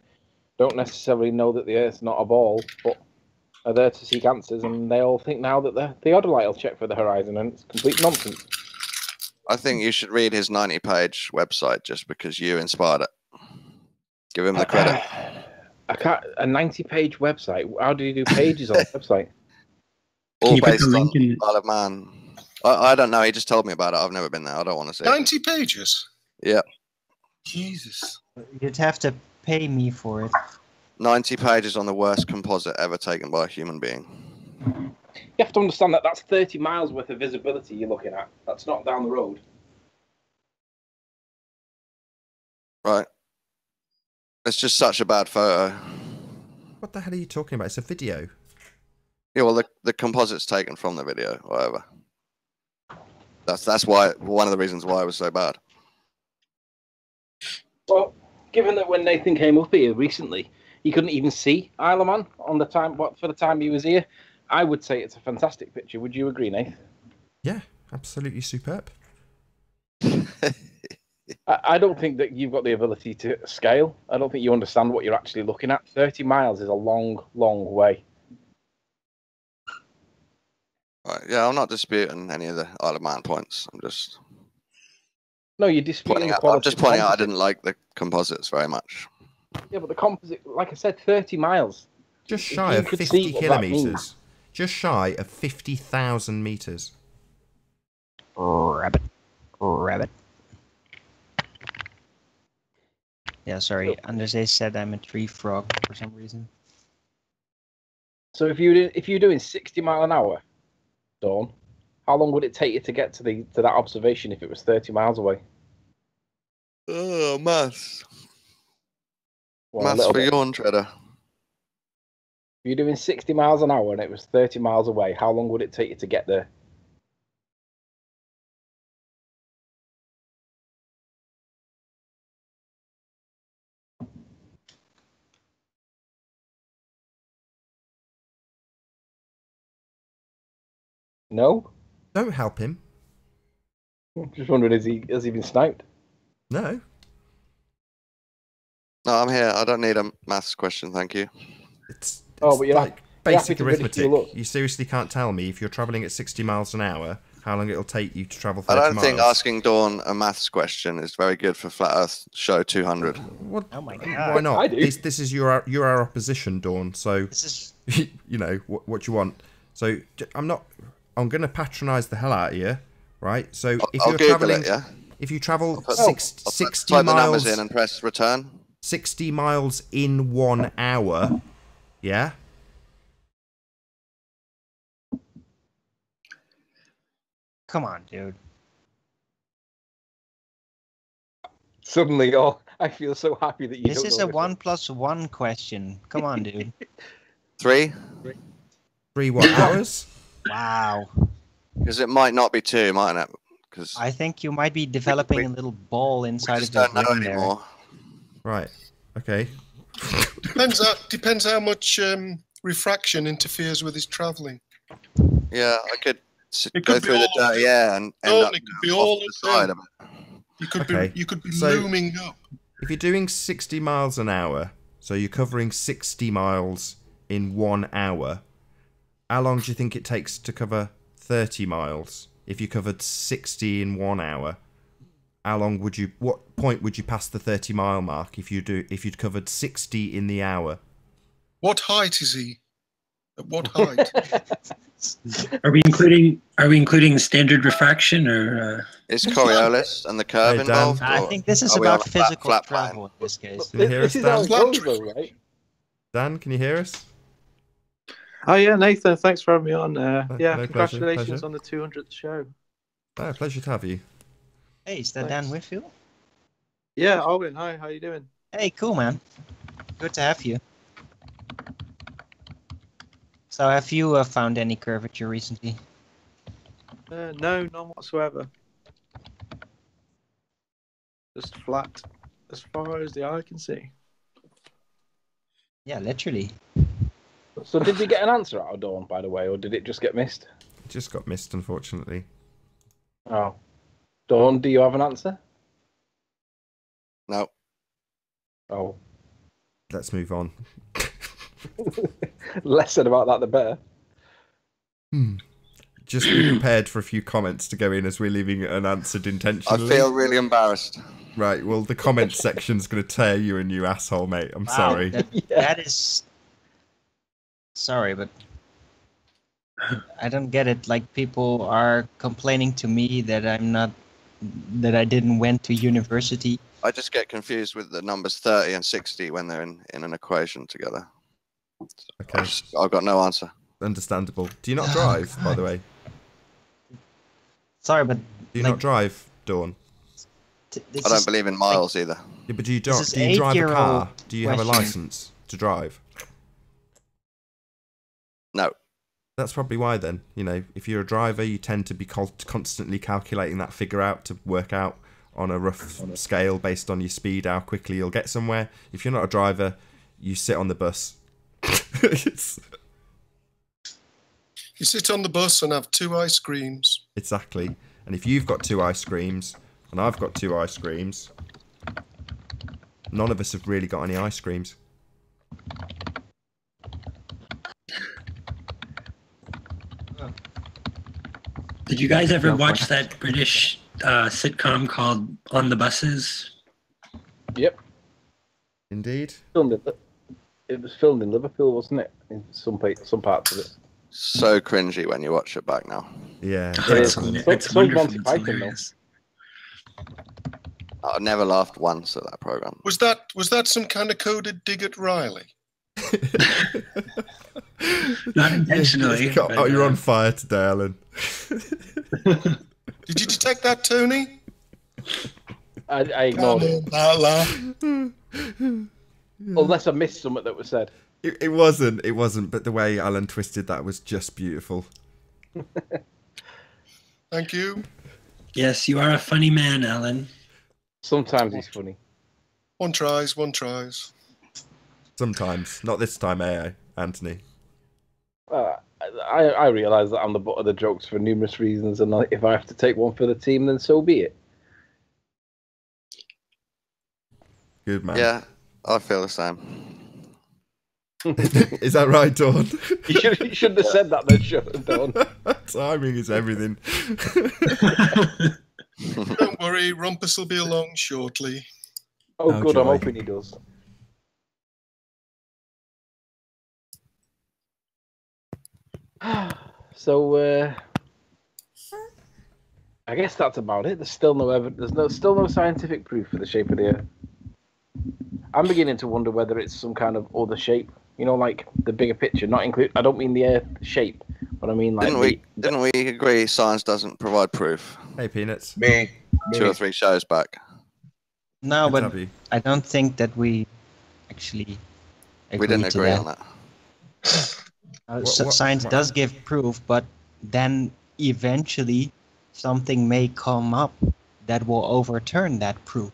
don't necessarily know that the Earth's not a ball, but are there to seek answers, and they all think now that the theodolite will check for the horizon, and it's complete nonsense. I think you should read his 90-page website just because you inspired it. Give him the credit. I can't. A 90-page website. How do you do pages on the website? All you put based the on link in? Isle of Man. I don't know. He just told me about it. I've never been there. I don't want to see it. 90 pages? Yeah. Jesus. You'd have to pay me for it. 90 pages on the worst composite ever taken by a human being. You have to understand that that's 30 miles worth of visibility you're looking at. That's not down the road. Right. It's just such a bad photo. What the hell are you talking about? It's a video. Yeah, well, the composite's taken from the video, whatever. That's why one of the reasons why it was so bad. Well, given that when Nathan came up here recently, he couldn't even see Isle of Man on the time. For the time he was here, I would say it's a fantastic picture. Would you agree, Nathan? Yeah, absolutely superb. I don't think that you've got the ability to scale. I don't think you understand what you're actually looking at. 30 miles is a long, long way. Right, yeah, I'm not disputing any of the Isle of Man points. I'm just No, you're disputing pointing the out. quality. I'm just pointing out I didn't like the composites very much. Yeah, but the composite, like I said, 30 miles. Just If shy you of could 50 see what that means. kilometres. Just shy of 50,000 metres. Rabbit. Yeah, sorry. Andrzej said I'm a tree frog for some reason. So if you're doing 60 mile an hour, Dawn, how long would it take you to get to that observation if it was 30 miles away? Oh, maths. Well, a Maths little for bit. yawn treader. If you're doing 60 miles an hour and it was 30 miles away, how long would it take you to get there? No? Don't help him. Just wondering, has he been sniped? No. No, I'm here. I don't need a maths question, thank you. It's Oh, but you're like happy basic to arithmetic. ridicule us. You seriously can't tell me if you're travelling at 60 miles an hour, how long it'll take you to travel 30 I miles. don't think asking Dawn a maths question is very good for Flat Earth Show 200. What? Oh my Why god. not? I do. This is your our opposition, Dawn. So This is you know what you want. So I'm going to patronise the hell out of you, right? So if I'll you're Google travelling, it, yeah? if you travel I'll put- 60 Type the numbers miles in and press return. 60 miles in 1 hour, yeah. come on, dude. Suddenly, I feel so happy that you This don't is know a this 1+1 question. Come on, dude. 3? 3 what hours? Wow. Because it might not be 2, mightn't it? Because I think you might be developing a little ball we inside just of your don't know brain there. anymore. Right. Okay. Depends how much refraction interferes with his travelling. Yeah, I could It go could be through the all of dirty it. air and end No, up it could be off all the of side them. of it. Okay, You could be so- looming up. If you're doing 60 miles an hour, so you're covering 60 miles in 1 hour, how long do you think it takes to cover 30 miles? If you covered 60 in 1 hour, what point would you pass the 30-mile mark if you'd covered 60 in the hour? What height is he? At what height? Are we including standard refraction or? Is Coriolis and the curve Hey, Dan. involved? I or think this is are we on about a flat physical plane? travel in this case. Can you hear us, This is how Dan? it goes, though, right? Dan, can you hear us? Oh yeah, Nathan, thanks for having me on. No, Congratulations pleasure. on the 200th show. Oh, pleasure to have you. Hey, is that Thanks. Dan Whitfield? Yeah, Owen, hi, how you doing? Hey, cool, man. Good to have you. So, have you found any curvature recently? No, none whatsoever. Just flat as far as the eye can see. Yeah, literally. So did we get an answer out of Dawn, by the way, or did it just get missed? It just got missed, unfortunately. Oh. Dawn, do you have an answer? No. Oh. Let's move on. Less said about that, the better. Just be prepared for a few comments to go in as we're leaving it unanswered I intentionally. feel really embarrassed. Right, well, the comments section's going to tear you a new asshole, mate. I'm sorry. That is... Sorry, but... I don't get it. Like, people are complaining to me that I'm not... that I didn't went to university. I just get confused with the numbers 30 and 60 when they're in an equation together. Okay, I've got no answer. understandable. Do you not drive, by the way? Sorry, but... Do you like, not drive, Dawn? this I don't is- believe in miles either. Yeah, but do you, This is do you drive a 8-year-old car? Do you have a question. license to drive? No. That's probably why then. You know, if you're a driver, you tend to be constantly calculating that figure out to work out on a rough scale based on your speed, how quickly you'll get somewhere. If you're not a driver, you sit on the bus. You sit on the bus and have 2 ice creams. Exactly. And if you've got 2 ice creams, and I've got 2 ice creams, none of us have really got any ice creams. Did you guys ever watch that British sitcom called On the Buses? Yep. Indeed. It was filmed in Liverpool, wasn't it? In some parts of it. So cringy when you watch it back now. Yeah. It's So wonderful. Monty It's Python, though. hilarious. I never laughed once at that program. Was that some kind of coded dig at Riley? Not intentionally. but, You're on fire today, Alan. Did you detect that, Tony? I ignored it. That laugh. Unless I missed something that was said. It wasn't, but the way Alan twisted that was just beautiful. Thank you. Yes, you are a funny man, Alan. Sometimes he's funny. One tries. Sometimes. Not this time, Anthony? I realise that I'm the butt of the jokes for numerous reasons, and if I have to take one for the team, then so be it. Good man. Yeah, I feel the same. Is that right, Dawn? You shouldn't have said that then, Dawn. Timing is everything. Don't worry, Rumpus will be along shortly. Oh, Oh, good, I'm joy. hoping he does. So, I guess that's about it. There's still no evidence. Still no scientific proof for the shape of the Earth. I'm beginning to wonder whether it's some kind of other shape. You know, like the bigger picture. Not include. I don't mean the Earth shape, but I mean like. Didn't we agree science doesn't provide proof? Hey, Peanuts. Me. 2 or 3 shows back. No, Good to but have you. I don't think that we actually We didn't to agree that. on that. Science does give proof, but then eventually something may come up that will overturn that proof.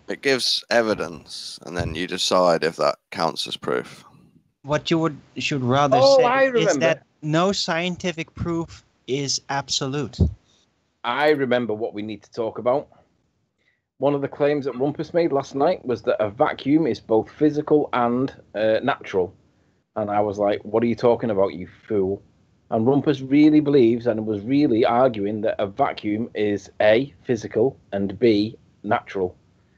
It gives evidence, and then you decide if that counts as proof. What you should rather Oh, say I is remember. that no scientific proof is absolute. I remember what we need to talk about. One of the claims that Rumpus made last night was that a vacuum is both physical and natural. And I was like, what are you talking about, you fool? And Rumpus really believes and was really arguing that a vacuum is A, physical, and B, natural.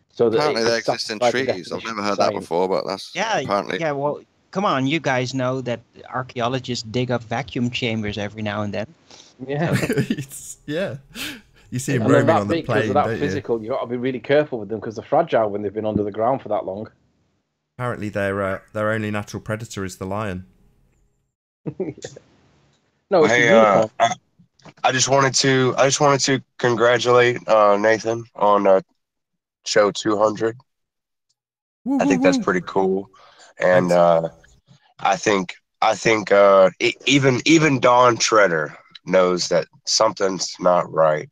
So that Apparently it they could exist in satisfy the trees. I've definition never of heard that science. before, but that's apparently. Yeah, well, come on, you guys know that archaeologists dig up vacuum chambers every now and then. Yeah. Yeah. You see him And they're roaming that on the big because plane, of that don't you? physical. You got to be really careful with them because they're fragile when they've been under the ground for that long. Apparently their only natural predator is the lion. No, it's a Hey, unicorn. I just wanted to congratulate Nathan on show 200. I think that's pretty cool, and I think even Don Treader knows that something's not right,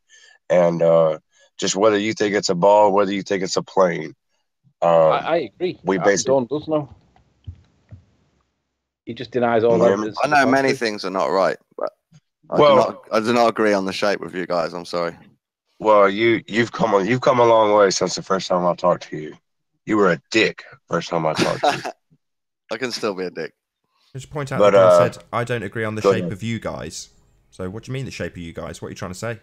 and Just whether you think it's a ball, whether you think it's a plane. I agree. We basically Dawn does know. He just denies all evidence. I know many things are not right, but I do not agree on the shape with you guys. I'm sorry. Well, you've come a long way since the first time I talked to you. You were a dick first time I talked to you. I can still be a dick. Just point out that Don said, I don't agree on the shape of you guys. So what do you mean the shape of you guys? What are you trying to say?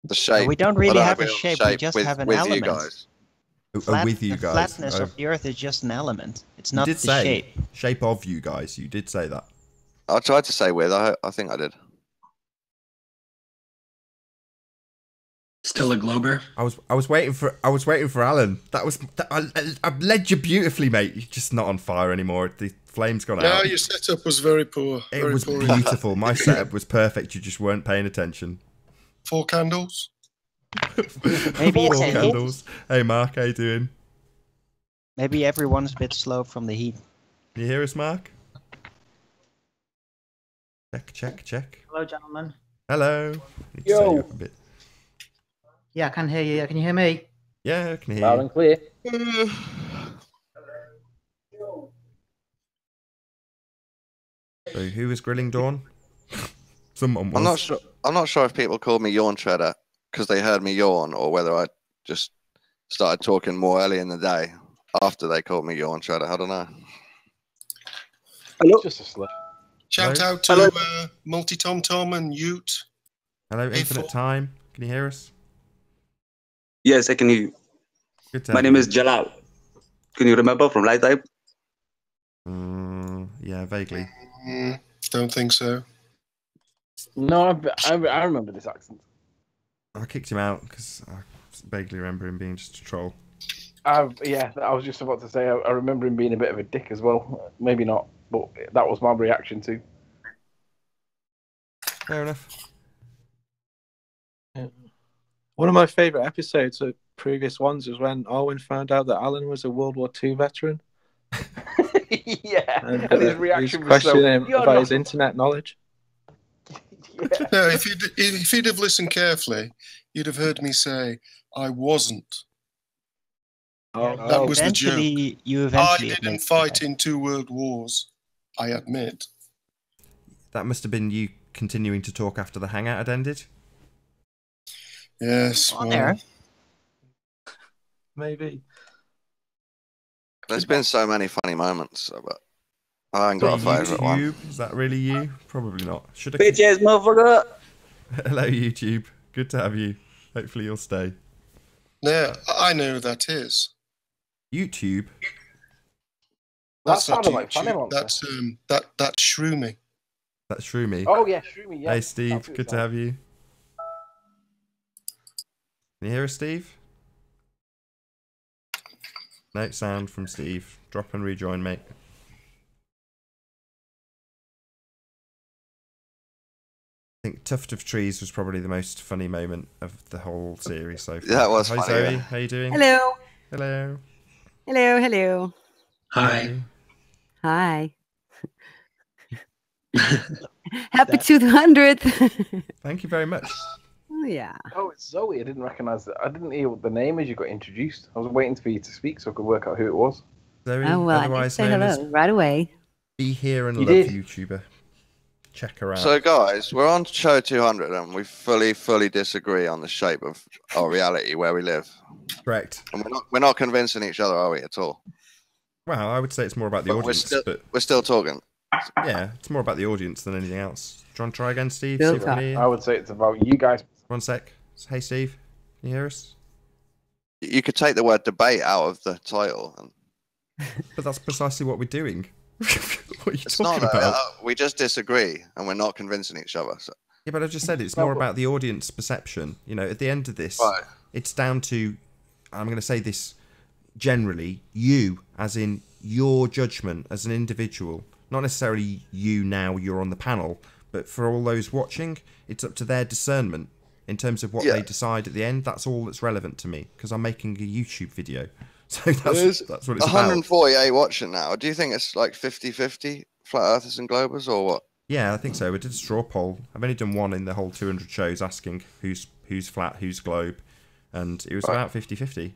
The shape. We don't really have a shape. We just have an element. You guys. With you guys. The flatness of the Earth is just an element. It's not the shape. Shape of you guys. You did say that. I tried to say with. I think I did. Still a glober. I was waiting for Alan. I led you beautifully, mate. You're just not on fire anymore. The flame's gone out. No, your setup was very poor. It was beautiful. My setup was perfect. You just weren't paying attention. 4 candles. Maybe 4 candles. Hey Mark, how you doing? Maybe everyone's a bit slow from the heat. Can you hear us, Mark? Check. Hello, gentlemen. Hello. Yo. Yeah, I can hear you. Can you hear me? Yeah, I can hear Loud you. and clear. So who was grilling Dawn? Someone was. I'm not sure if people called me Yawn Shredder because they heard me yawn, or whether I just started talking more early in the day after they called me Yawn Shredder. I don't know. Hello. Just a slip. Shout out to Multi Tom Tom and Ute. Hello, Infinite Time. Can you hear us? Yes, I can hear you. Good to My name is Jalal. Can you remember from Light Type? Yeah, vaguely. Don't think so. No, I remember this accent. I kicked him out because I vaguely remember him being just a troll. Yeah, I was just about to say, I remember him being a bit of a dick as well. Maybe not, but that was my reaction too. Fair enough. Yeah. One of my favourite episodes of previous ones was when Owen found out that Alan was a World War II veteran. Yeah, and his reaction was questioning him about his internet knowledge. Yeah. No, if you'd have listened carefully, you'd have heard me say I wasn't. That was the joke. I didn't fight in 2 world wars, I admit. That must have been you continuing to talk after the hangout had ended. Yes. On there. Maybe. There's been so many funny moments, but I ain't got a favourite one. Is that really you? Probably not. Should I? Bitches, motherfucker. Hello, YouTube. Good to have you. Hopefully you'll stay. Yeah, I know who that is. YouTube. That's not YouTube. That's Shroomy. That's Shroomy. Oh yeah, Shroomy. Yeah. Hey Steve, good to have you. Can you hear us, Steve? No sound from Steve. Drop and rejoin, mate. I think Tuft of Trees was probably the most funny moment of the whole series so far. Yeah, that was Hi, funny. Zoe. Yeah. How you doing? Hello. Hello. Hello, hello. Hi. Hi. Happy 200th. Thank you very much. Oh, yeah. Oh, it's Zoe. I didn't recognise that. I didn't hear the name as you got introduced. I was waiting for you to speak so I could work out who it was. Zoe, Oh, well, I did say hello right away. Be Here and You Love did. YouTuber. Check her out. So, guys, we're on show 200, and we fully disagree on the shape of our reality where we live. Correct. And we're not convincing each other, are we, at all? Well, I would say it's more about the But audience. we're still talking. Yeah, it's more about the audience than anything else. Do you want to try again, Steve? Still See if we can hear you? I would say it's about you guys. 1 sec. Hey, Steve. Can you hear us? You could take the word debate out of the title. But that's precisely what we're doing. What are you It's talking not about? we just disagree, and we're not convincing each other. So. Yeah, but I just said it's more about the audience perception. You know, at the end of this, Right. it's down to, I'm going to say this generally, you, as in your judgment as an individual, not necessarily you now, you're on the panel, but for all those watching, it's up to their discernment in terms of what they decide at the end. That's all that's relevant to me, because I'm making a YouTube video. So that's what it's 148 watching now. Do you think it's like 50-50 flat earthers and globers, or what? Yeah, I think so. We did a straw poll. I've only done one in the whole 200 shows asking who's flat, who's globe. and it was about 50-50.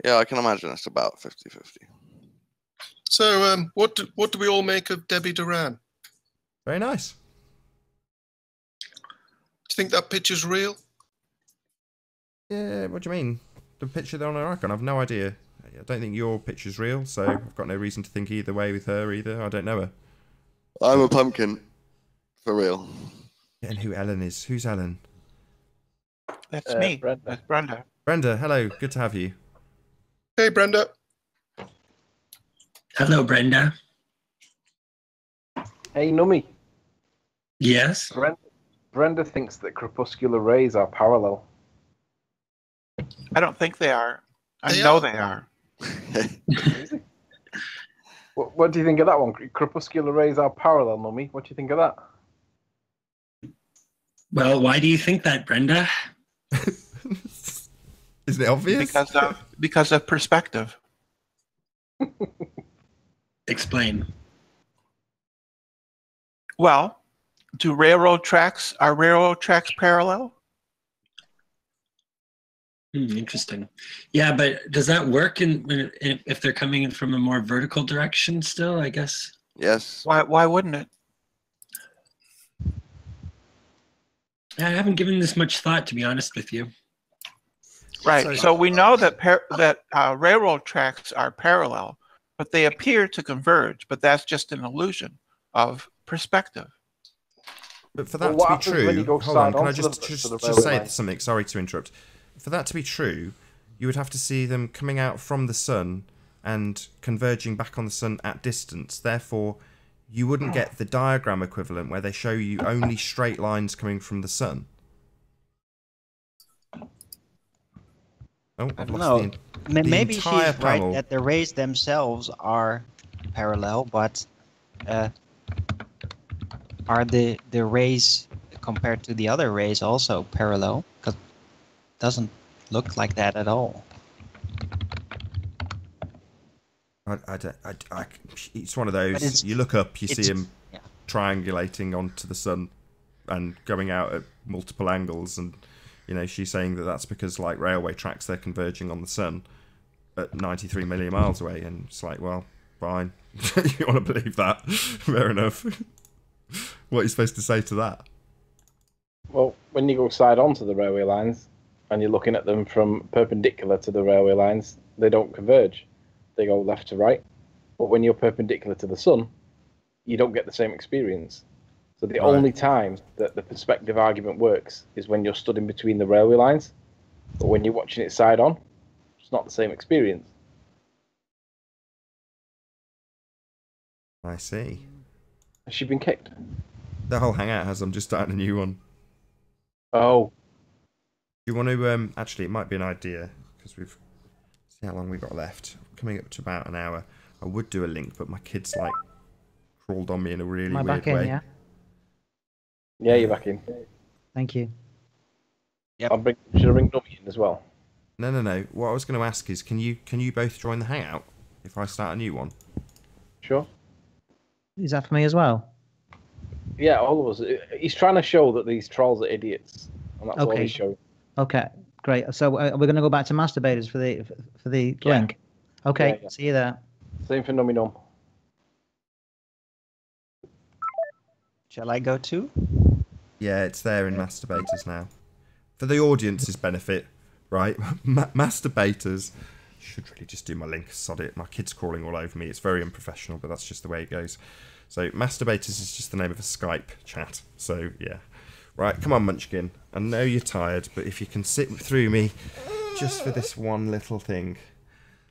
Yeah, I can imagine it's about 50-50. So, what do we all make of Debbie Duran? Very nice. Do you think that picture's real? Yeah, what do you mean? The picture there on her icon? I've no idea. I don't think your picture's real, so I've got no reason to think either way with her either. I don't know her. I'm a pumpkin. For real. And who Ellen is? Who's Ellen? That's me. Brenda. That's Brenda. Brenda, hello. Good to have you. Hey, Brenda. Hello, Brenda. Hey, Nummy. Yes? Brenda thinks that crepuscular rays are parallel. I don't think they are. I know they are. What do you think of that one? Crepuscular rays are parallel, Nummy. What do you think of that? Well, why do you think that, Brenda? Isn't it obvious? Because of perspective. Explain. Well, are railroad tracks parallel? Interesting. Yeah, but does that work if they're coming in from a more vertical direction still, I guess? Yes. Why wouldn't it? I haven't given this much thought, to be honest with you. Right. So we know that railroad tracks are parallel, but they appear to converge. But that's just an illusion of perspective. But for that to be true, hold on, can I just say something? Sorry to interrupt. For that to be true, you would have to see them coming out from the sun and converging back on the sun at distance. Therefore, you wouldn't get the diagram equivalent where they show you only straight lines coming from the sun. Oh, I've lost the maybe she's entire panel. right that the rays themselves are parallel, but are the rays compared to the other rays also parallel? Because it doesn't look like that at all. It's one of those, you look up, you see him triangulating onto the sun and going out at multiple angles, and you know, she's saying that that's because, like railway tracks, they're converging on the sun at 93 million miles away, and it's like, well, fine. You want to believe that? Fair enough. What are you supposed to say to that? Well, when you go side on to the railway lines and you're looking at them from perpendicular to the railway lines, they don't converge. They go left to right. But when you're perpendicular to the sun, you don't get the same experience. So the only time that the perspective argument works is when you're stood in between the railway lines. But when you're watching it side on, it's not the same experience. I see. Has she been kicked? The whole hangout has. I'm just starting a new one. Oh. You want to actually, it might be an idea, because we've see how long we've got left. Coming up to about an hour. I would do a link, but my kids like crawled on me in a really weird back in, way. yeah? Yeah, you're back in. Thank you. Yep. Should I ring Nummy in as well? No. What I was going to ask is, can you both join the hangout if I start a new one? Sure. Is that for me as well? Yeah, all of us. He's trying to show that these trolls are idiots, and that's all he's showing. Okay, great. So we're going to go back to masturbators for the link. Okay, Yeah. see you there. Same for Nummy Num. Shall I go too? Yeah, it's there in masturbators now. For the audience's benefit, right? Masturbators. Should really just do my link. Sod it. My kid's crawling all over me. It's very unprofessional, but that's just the way it goes. So masturbators is just the name of a Skype chat. So yeah. Right, come on, Munchkin. I know you're tired, but if you can sit through me just for this one little thing.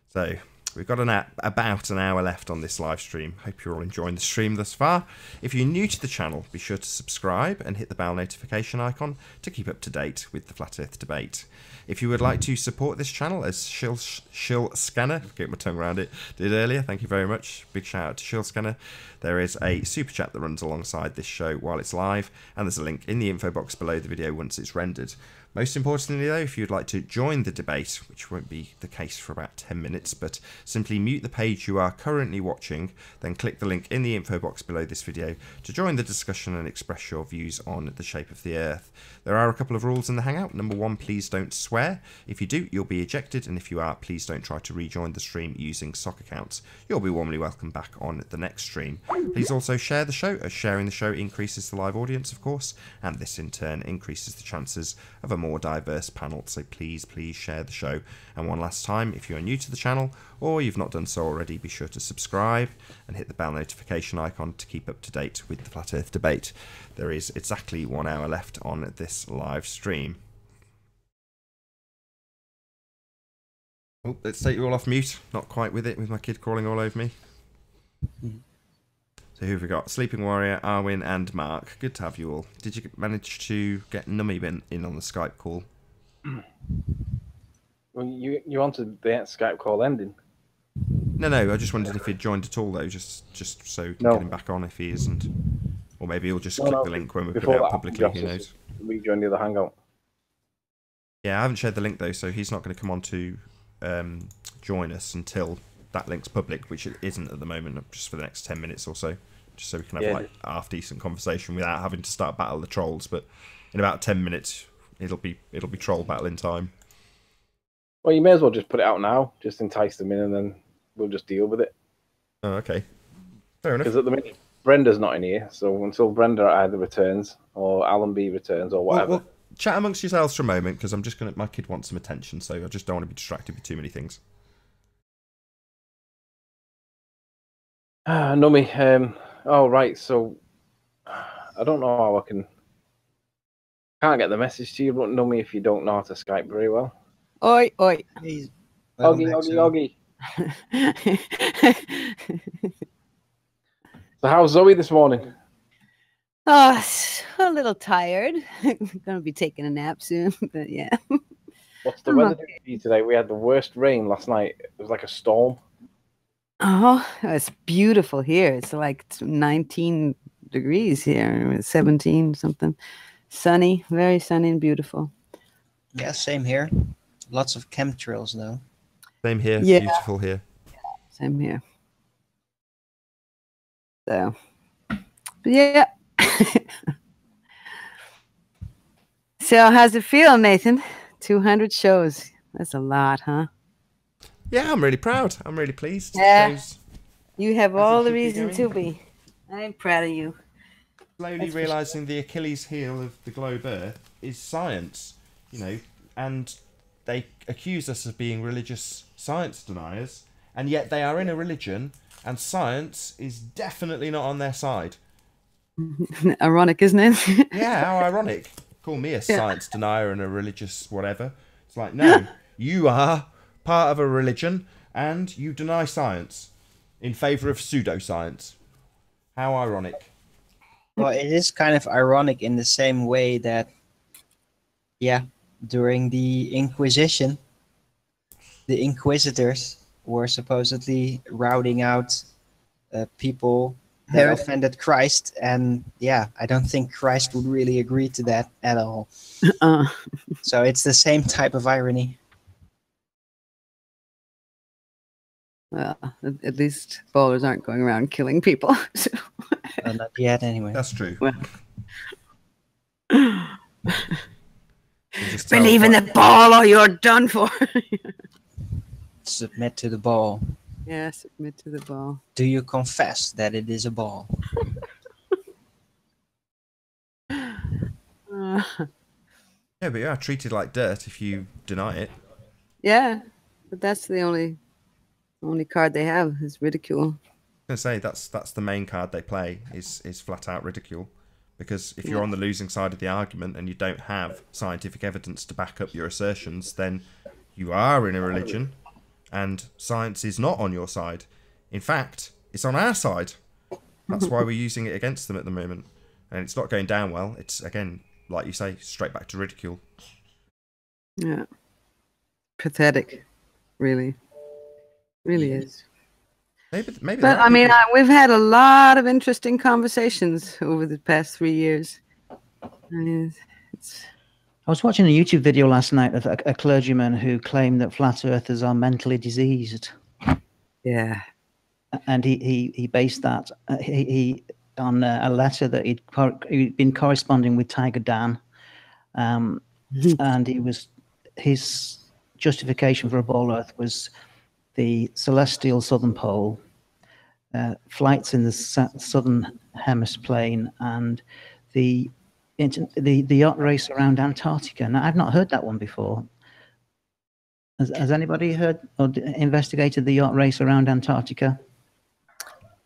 So we've got about an hour left on this live stream. Hope you're all enjoying the stream thus far. If you're new to the channel, be sure to subscribe and hit the bell notification icon to keep up to date with the Flat Earth debate. If you would like to support this channel, as Shill Scanner, get my tongue around it, did earlier, thank you very much. Big shout out to Shill Scanner. There is a super chat that runs alongside this show while it's live, and there's a link in the info box below the video once it's rendered. Most importantly, though, if you'd like to join the debate, which won't be the case for about 10 minutes, but simply mute the page you are currently watching, then click the link in the info box below this video to join the discussion and express your views on the shape of the Earth. There are a couple of rules in the Hangout. Number 1, please don't swear. If you do, you'll be ejected, and if you are, please don't try to rejoin the stream using sock accounts. You'll be warmly welcome back on the next stream. Please also share the show, as sharing the show increases the live audience, of course, and this in turn increases the chances of a more diverse panel, so please share the show. And one last time, if you are new to the channel or you've not done so already, be sure to subscribe and hit the bell notification icon to keep up to date with the Flat Earth debate. There is exactly 1 hour left on this live stream. Oh, let's take you all off mute. Not quite with it, with my kid crawling all over me. So who have we got? Sleeping Warrior, Arwin, and Mark. Good to have you all. Did you manage to get Nummy in on the Skype call? Well, you wanted the Skype call ending. No. I just wondered if he'd joined at all, though, just so we can get him back on if he isn't. Or maybe he'll just click the link when we put it out publicly, who knows. Rejoin the other Hangout. Yeah, I haven't shared the link, though, so he's not going to come on to join us until that link's public, which it isn't at the moment, just for the next 10 minutes or so. Just so we can have like a half decent conversation without having to start battle the trolls. But in about 10 minutes, it'll be troll battling time. Well, you may as well just put it out now, just entice them in, and then we'll just deal with it. Oh, okay, fair enough. Because at the minute Brenda's not in here, so until Brenda either returns or Alan B returns or whatever. Well, chat amongst yourselves for a moment, because I'm just gonna. My kid wants some attention, so I just don't want to be distracted with too many things. Nummy, oh right, so I don't know how can't get the message to you, but Nummy, if you don't know how to Skype very well. Oi. Oggy. So how's Zoe this morning? Oh, a little tired. Gonna be taking a nap soon, but yeah. What's the weather doing for you today? We had the worst rain last night. It was like a storm. Oh, it's beautiful here. It's like 19 degrees here, 17 something. Sunny, very sunny and beautiful. Yeah, same here. Lots of chemtrails though. Same here. Yeah. Beautiful here. Same here. So, but yeah. So, how's it feel, Nathan? 200 shows. That's a lot, huh? Yeah, I'm really proud. I'm really pleased. Yeah. You have all the reason to be. I'm proud of you. Slowly realising the Achilles heel of the globe Earth is science, and they accuse us of being religious science deniers, and yet they are in a religion, and science is definitely not on their side. Ironic, isn't it? Yeah, how ironic. Call me a science denier and a religious whatever. It's like, no, you are part of a religion and you deny science in favour of pseudoscience. How ironic. Well, it is kind of ironic in the same way that, during the Inquisition, the Inquisitors were supposedly routing out people that offended Christ, and I don't think Christ would really agree to that at all. So it's the same type of irony. Well, at least ballers aren't going around killing people. So. Not yet, anyway. That's true. Well. Believe in the ball or you're done for. Submit to the ball. Yeah, submit to the ball. Do you confess that it is a ball? Yeah, but you are treated like dirt if you deny it. Yeah, but that's the only card they have is ridicule. I was gonna say that's the main card they play is flat out ridicule, because if you're on the losing side of the argument and you don't have scientific evidence to back up your assertions, then you are in a religion, and science is not on your side. In fact, it's on our side. That's why we're using it against them at the moment, and it's not going down well. It's again, like you say, straight back to ridicule. Yeah, pathetic, really is. Maybe. But I mean, we've had a lot of interesting conversations over the past 3 years. I mean, it's was watching a YouTube video last night of a clergyman who claimed that flat earthers are mentally diseased. Yeah. And he based that he on a letter that he'd been corresponding with Tiger Dan, and his justification for a ball Earth was the celestial southern pole, flights in the southern hemisphere plane, and the yacht race around Antarctica. Now, I've not heard that one before. Has anybody heard or investigated the yacht race around Antarctica?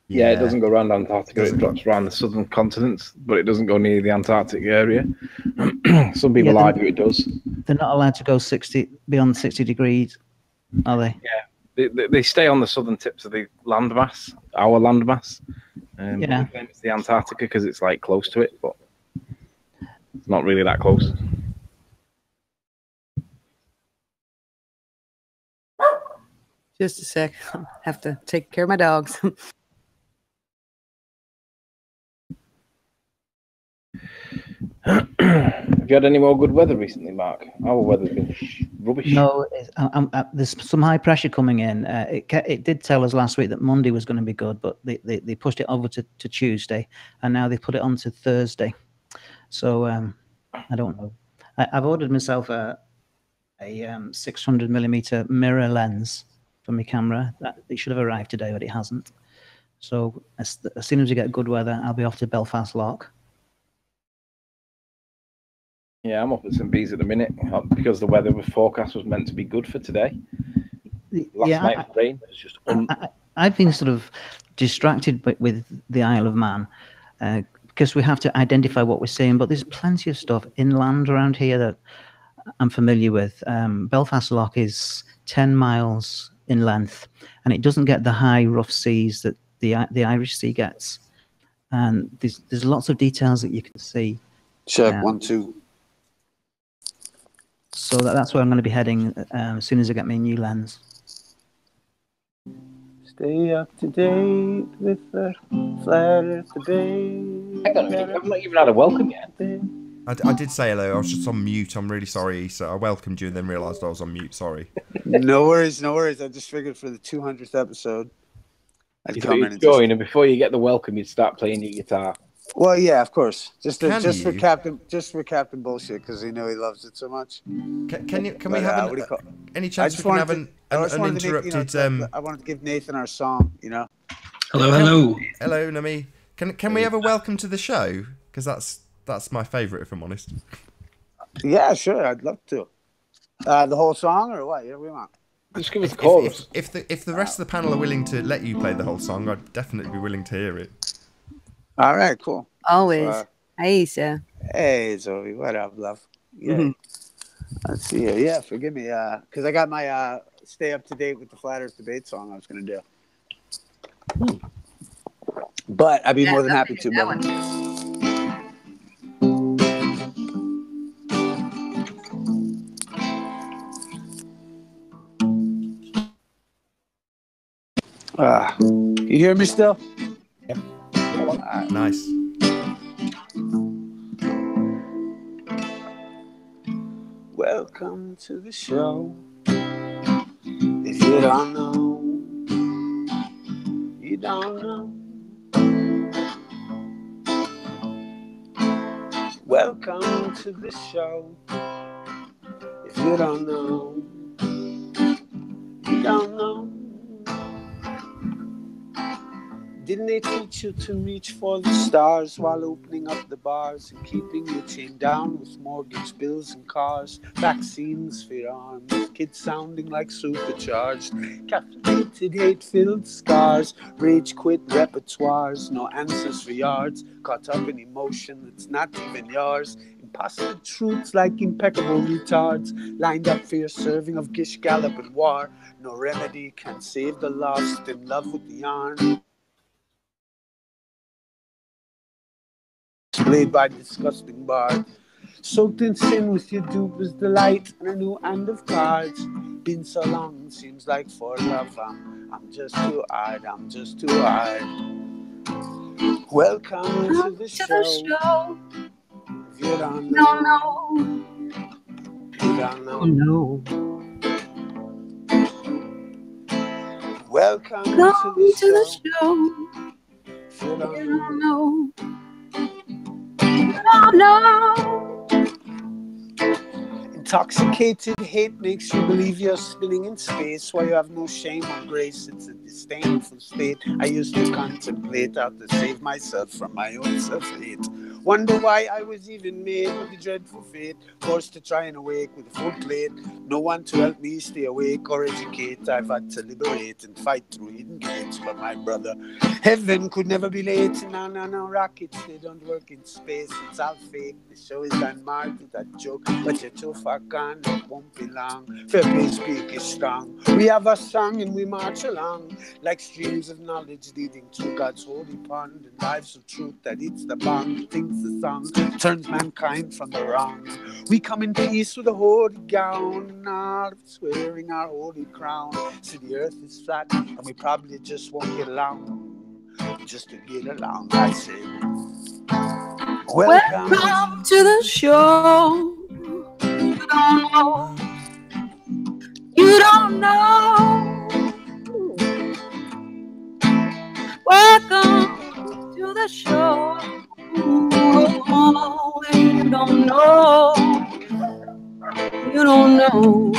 Yeah, it doesn't go around Antarctica. It drops around the southern continents, but it doesn't go near the Antarctic area. Some people argue it does. They're not allowed to go beyond 60 degrees, are they? Yeah, they stay on the southern tips of the landmass, our landmass. Yeah, it's the Antarctica because it's like close to it, but it's not really that close. Just a sec. I have to take care of my dogs. Have you had any more good weather recently, Mark? Our weather's been rubbish. No, there's some high pressure coming in. It did tell us last week that Monday was going to be good, but they pushed it over to Tuesday, and now they put it on to Thursday. So I don't know. I've ordered myself a 600mm mirror lens for my camera. It should have arrived today, but it hasn't. So as soon as we get good weather, I'll be off to Belfast Lock. Yeah, I'm up at St. Bees at the minute because the weather forecast was meant to be good for today. Last night, the rain was just. I've been sort of distracted with the Isle of Man because we have to identify what we're seeing, but there's plenty of stuff inland around here that I'm familiar with. Belfast Lock is 10 miles in length, and it doesn't get the high, rough seas that the Irish Sea gets. And there's lots of details that you can see. Check 1, 2. So that's where I'm going to be heading as soon as I get my new lens. Stay up to date with the flat earth debate. Hang on a minute, I've not even had a welcome yet. I did say hello. I was just on mute. I'm really sorry, Issa. I welcomed you and then realised I was on mute. Sorry. No worries, no worries. I just figured for the 200th episode, I'd come in and join, and before you get the welcome, you'd start playing your guitar. Well, yeah, of course. Just for Captain Bullshit, because you know he loves it so much. Can we have any chance we can have an uninterrupted? I wanted to give Nathan our song. You know. Hello, Nami. Can we have a welcome to the show? Because that's my favourite, if I'm honest. Yeah, sure. I'd love to. The whole song or what? Yeah, we want. Just give us a chorus. If the rest of the panel are willing to let you play the whole song, I'd definitely be willing to hear it. All right, cool. Always. Aisha. Hey, Zoe. What up, love? Yeah. Let's see here. Yeah, forgive me. Because I got my stay up to date with the Flat Earth debate song I was going to do. But I'd be more than happy to. That one. You hear me still? Yep. Nice. Welcome to the show. If you don't know, you don't know. Welcome to the show. If you don't know, you don't know. Didn't they teach you to reach for the stars while opening up the bars and keeping you chained down with mortgage bills and cars? Vaccines for your arms, kids sounding like supercharged, calculated hate-filled scars, rage quit repertoires, no answers for yards, caught up in emotion that's not even yours. Imposter truths like impeccable retards, lined up for your serving of gish gallop and war. No remedy can save the lost in love with the yarn. Played by disgusting bard, soaked in sin with your duper's delight and a new hand of cards. Been so long, seems like for love. I'm just too hard. I'm just too hard. Welcome to the show. If you don't know, don't know. Oh, no. Welcome Come to to the the show. If you don't You don't know. You don't know. Intoxicated hate makes you believe you're spinning in space while you have no shame or grace. It's a disdainful state I used to contemplate how to save myself from my own self-hate. Wonder why I was even made with the dreadful fate, forced to try and awake with a full plate. No one to help me stay awake or educate. I've had to liberate and fight through hidden gates. But my brother, heaven could never be late. No, rockets, they don't work in space. It's all fake. The show is done marked with a joke, but you're too far gone, it won't be long. Fair play speak is strong. We have a song and we march along like streams of knowledge leading to God's holy pond and lives of truth that eats the bond. Thinks the song turns mankind from the wrong. We come in peace with a holy gown and all of us wearing our holy crown. So the earth is flat and we probably just won't get along. Just to get along, that's it. Welcome to the show. You don't know. You don't know. Welcome to the show. You don't know. You don't know.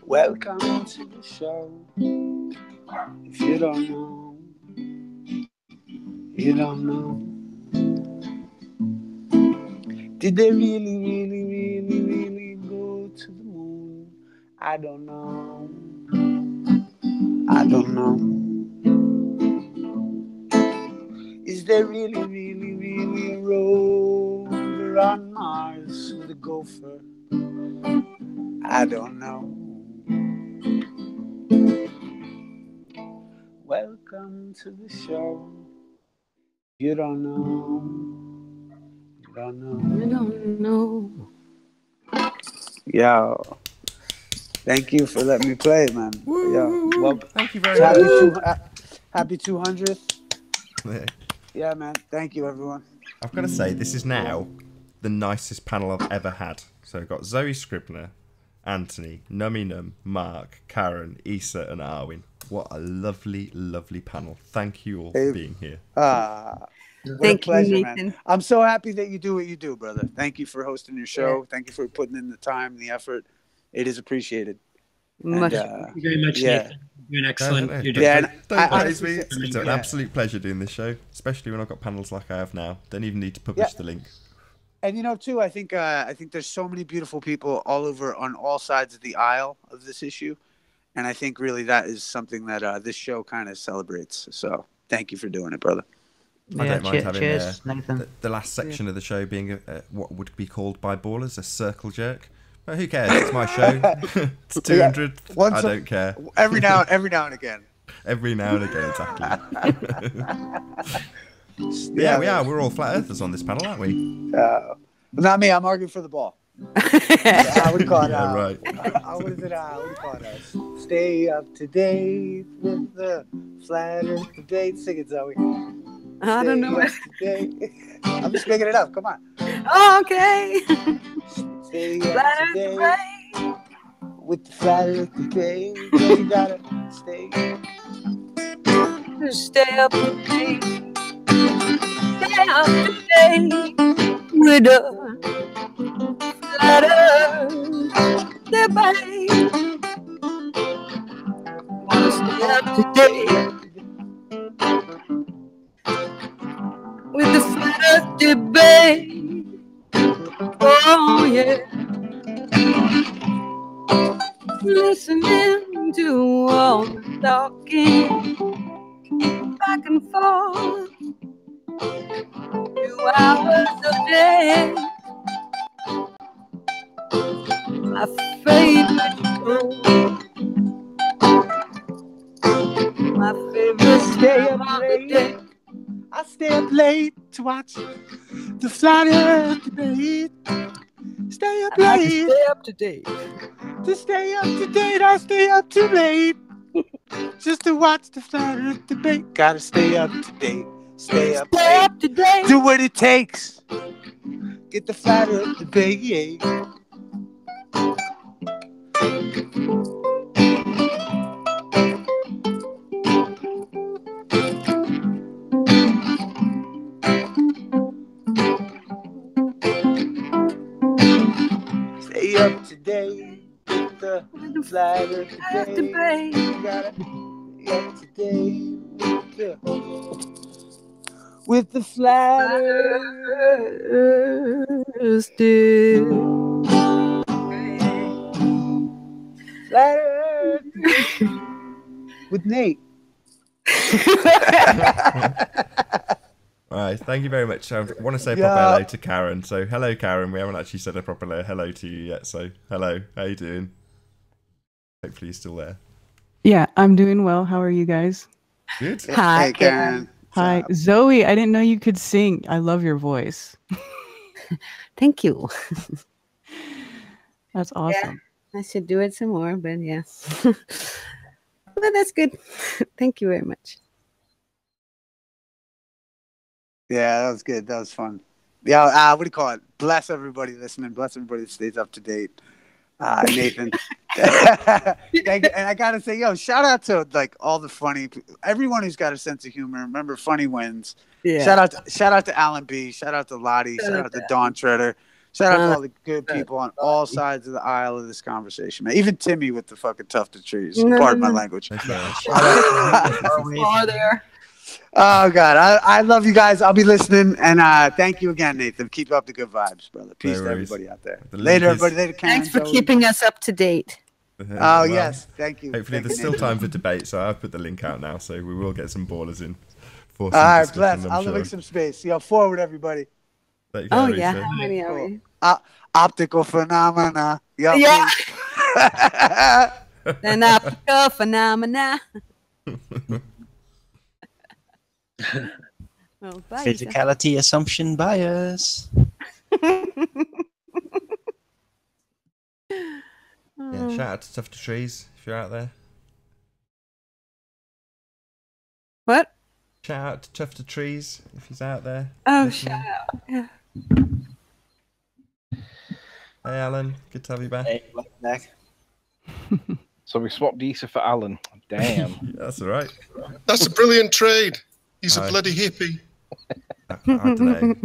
Welcome to the show. If you don't know, you don't know. Did they really go to the moon? I don't know. I don't know. Is there really a rover on Mars with a gopher? I don't know. Welcome to the show. You don't know. You don't know. You don't know. Yo. Thank you for letting me play, man. Yo. Well, thank you very much. Happy 200th. Yeah, man. Thank you, everyone. I've got to say, this is now the nicest panel I've ever had. So I've got Zoe Scribner, Anthony, Nummy Num, Mark, Karen, Issa, and Arwin. What a lovely, lovely panel. Thank you all for being here. Thank a pleasure, you, Nathan. Man. I'm so happy that you do what you do, brother. Thank you for hosting your show. Yeah. Thank you for putting in the time and the effort. It is appreciated. Thank you very much, Nathan. You're an excellent. Don't praise me. It's an absolute pleasure doing this show, especially when I've got panels like I have now. Don't even need to publish the link. And you know, too, I think there's so many beautiful people all over on all sides of the aisle of this issue, and I think really that is something that this show kind of celebrates. So thank you for doing it, brother. I don't mind having the last section of the show being what would be called by ballers a circle jerk. But who cares? It's my show. It's 200. I don't care. Every now and again. Every now and again, exactly. Yeah, we are. We're all flat earthers on this panel, aren't we? Not me. I'm arguing for the ball. I would call it. Right. What is it? What do you call it? Stay up to date with the flat earth debate. Sing it, Zoe. I don't know. I'm just making it up. Come on. Oh, okay. Stay up to date with the flat earth debate. You gotta stay up to date. Stay up to date with the flat earth debate. Wanna stay up to date with the flat earth debate. Oh yeah. Listening to all the talking back and forth 2 hours a day. My favorite show. My favorite stay up late. I stay up late to watch the flat earth debate. Stay up late. Stay up to date. To stay up to date, I stay up too late just to watch the flat earth debate. Gotta stay up to date. Stay up to date. Do what it takes. Get the flat earth debate. Stay up to date with the flat earth debate. You gotta stay up to date with the flat earth debate. Flat earth debate with Nate. All right, thank you very much. I want to say a proper hello to Karen. So, hello, Karen. We haven't actually said a proper hello to you yet. So, hello. How you doing? Hopefully, you're still there. Yeah, I'm doing well. How are you guys? Good. Hi, Hey, Karen. Hi, Zoe. I didn't know you could sing. I love your voice. Thank you. That's awesome. Yeah, I should do it some more, but yeah. Well, that's good. Thank you very much. Yeah, that was good. That was fun. Yeah, what do you call it? Bless everybody listening. Bless everybody that stays up to date. Nathan. Thank you. And I gotta say, shout out to like all the funny, everyone who's got a sense of humor. Remember, funny wins. Yeah. Shout out to Alan B. Shout out to Lottie. Shout out to Dawn Treader. Shout out to all the good people on all sides of the aisle of this conversation, man. Even Timmy with the fucking tufted trees. Pardon my language. Oh, there. Oh God, I love you guys. I'll be listening, and thank you again, Nathan. Keep up the good vibes, brother. Peace to everybody out there. Later, everybody. Later, Karen. Thanks for keeping us up to date. Oh yes, thank you. Hopefully, there's still time for debate, so I've put the link out now, so we will get some ballers in. All right, bless. I'll make some space. Forward, everybody. Oh yeah, how many are we? Optical phenomena. Yeah. An optical phenomena. Well, physicality assumption bias. Yeah, shout out to Tough to Trees if you're out there. What? Shout out to Tough to Trees if he's out there. Oh, shout out. Yeah. Hey, Alan. Good to have you back. Hey, back. So we swapped Issa for Alan. Damn. That's all right. That's a brilliant trade. He's a bloody hippie. I don't know.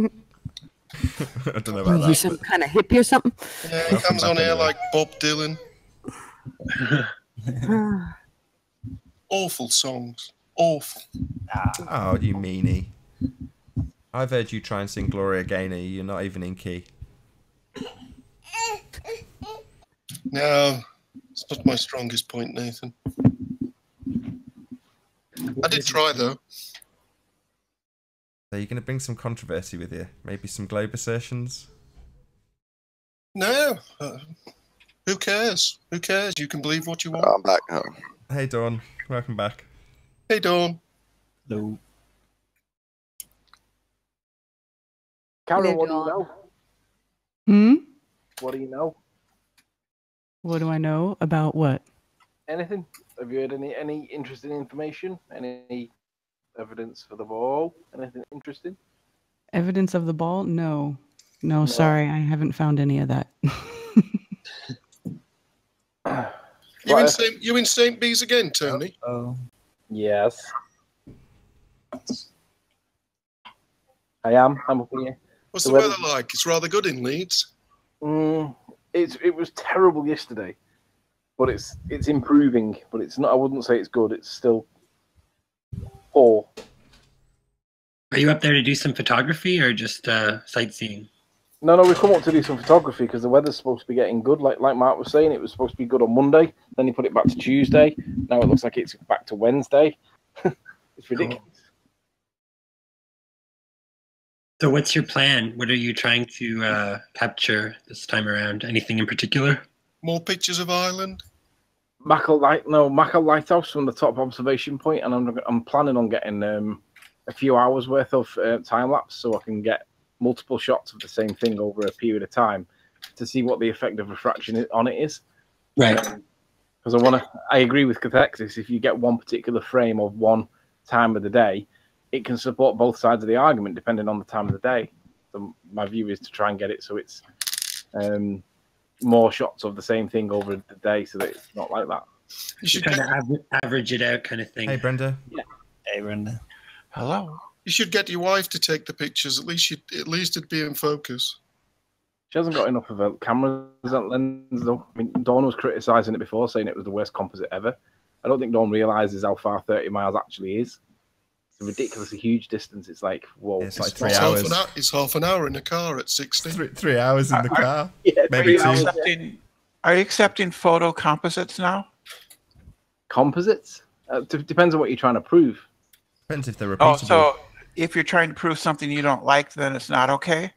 I don't know about that. You some kind of hippie or something? Yeah, he comes on here like Bob Dylan. Awful songs. Awful. Oh, you meanie. I've heard you try and sing Gloria Gaynor. You're not even in key. No, it's not my strongest point, Nathan. I did try, though. So you're going to bring some controversy with you? Maybe some globe assertions? No. Who cares? Who cares? You can believe what you want. I'm back now. Hey, Dawn. Welcome back. Hey, Dawn. Hello. Karen, what do you know? Hmm? What do you know? What do I know about what? Anything? Have you heard any interesting information? Any evidence for the ball? Anything interesting? Evidence of the ball? No. No, sorry. I haven't found any of that. You in St. Bees again, Tony? Oh. Yes. I am. I'm up here. What's the weather like? It's rather good in Leeds. It was terrible yesterday, but it's improving. But it's not. I wouldn't say it's good. It's still poor. Are you up there to do some photography or just sightseeing? No, we come up to do some photography because the weather's supposed to be getting good. Like Mark was saying, it was supposed to be good on Monday. Then he put it back to Tuesday. Now it looks like it's back to Wednesday. It's ridiculous. So what's your plan? What are you trying to capture this time around? Anything in particular? More pictures of Ireland? Mackle Lighthouse from the top observation point, and I'm planning on getting a few hours worth of time lapse so I can get multiple shots of the same thing over a period of time to see what the effect of refraction on it is. Right. Because I agree with cathexis. If you get one particular frame of one time of the day, it can support both sides of the argument depending on the time of the day. So my view is to try and get it so it's more shots of the same thing over the day so that it's not like that. You should kind of average it out, kind of thing. Hey, Brenda. Yeah. Hey, Brenda. Hello. You should get your wife to take the pictures. At least it'd be in focus. She hasn't got enough of a camera lens, though. I mean, Dawn was criticising it before, saying it was the worst composite ever. I don't think Dawn realises how far 30 miles actually is. It's a ridiculously huge distance. It's like, whoa. It's like 3 hours. It's half an hour in a car at 60. 3 hours in the car. Yeah, maybe 2. Are you accepting photo composites now? Composites? Depends on what you're trying to prove. Depends if they're repeatable. Oh, so if you're trying to prove something you don't like, then it's not okay?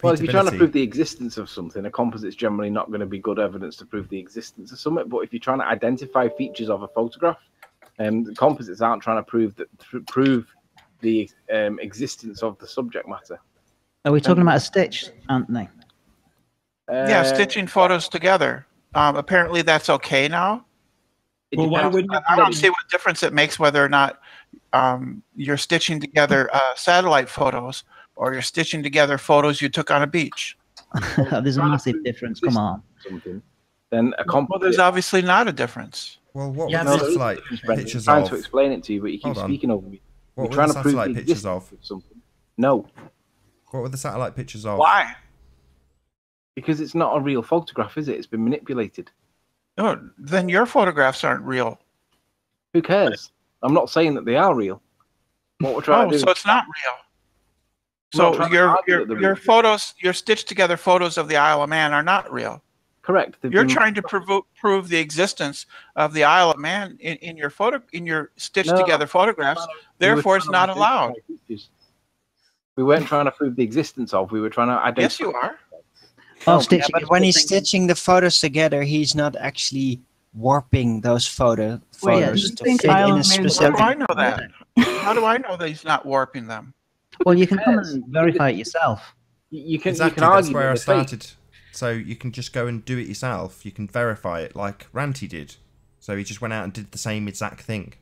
Well, if you're trying to prove the existence of something, a composite's generally not going to be good evidence to prove the existence of something. But if you're trying to identify features of a photograph, the composites aren't trying to prove the existence of the subject matter. Are we talking about a stitch, Anthony? Yeah, stitching photos together. Apparently, that's okay now. Well, why wouldn't I don't see what difference it makes whether or not you're stitching together satellite photos or you're stitching together photos you took on a beach. There's a massive difference. Come on. Then a composite. Well, there's obviously not a difference. Well, what Yeah, were the satellite pictures I'm trying of? to explain it to you, but you keep speaking over me. What You're were trying the to prove satellite the pictures of? existence something. No. What were the satellite pictures of? Why? Because it's not a real photograph, is it? It's been manipulated. No, then your photographs aren't real. Who cares? I'm not saying that they are real. What we're trying to do. So it's not real. So your photos, your stitched together photos of the Isle of Man are not real. Correct. You're trying to prove the existence of the Isle of Man in your stitched together photographs. Therefore, it's not allowed. We weren't trying to prove the existence of. We were trying to identify. Yes, you are. Yeah, but when he's stitching the photos together, he's not actually warping those photos to fit in a specific. How do I know that? How do I know that he's not warping them? Well, you can come and verify it yourself. You can. Exactly. You can argue that's where I that started. So you can just go and do it yourself. You can verify it like Ranty did. So he just went out and did the same exact thing.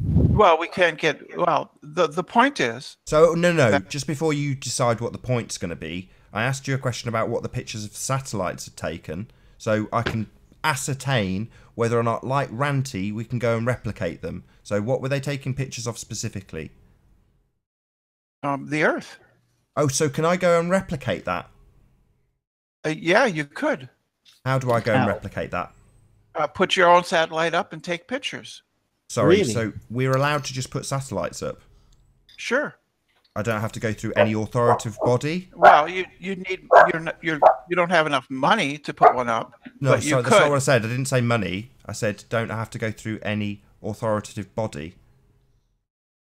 Well, we can't get. Well, the point is. So no. Just before you decide what the point's going to be, I asked you a question about what the pictures of satellites had taken, so I can ascertain whether or not, like Ranty, we can go and replicate them. So what were they taking pictures of specifically? The Earth. Oh, so can I go and replicate that? Yeah, you could. How do I go and replicate that? Put your own satellite up and take pictures. Sorry, so we're allowed to just put satellites up? Sure. I don't have to go through any authoritative body? Well, you don't have enough money to put one up. No, but sorry, that's not what I said. I didn't say money. I said don't have to go through any authoritative body.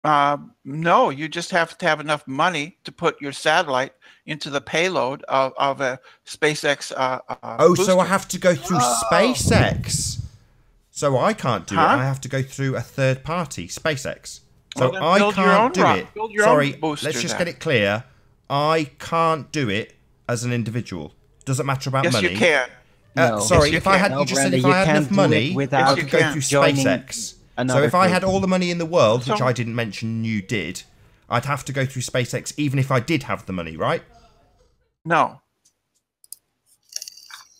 No, you just have to have enough money to put your satellite into the payload of a SpaceX. Booster. So I have to go through SpaceX. So I can't do it. I have to go through a third party, SpaceX. So I can't do it. Sorry, let's just get it clear. I can't do it as an individual. Doesn't matter about money. Yes, you can. No. Sorry, if I had, you just said if I had enough money, I could go through SpaceX. So if I had all the money in the world, which I didn't mention you did, I'd have to go through SpaceX even if I did have the money, right? No.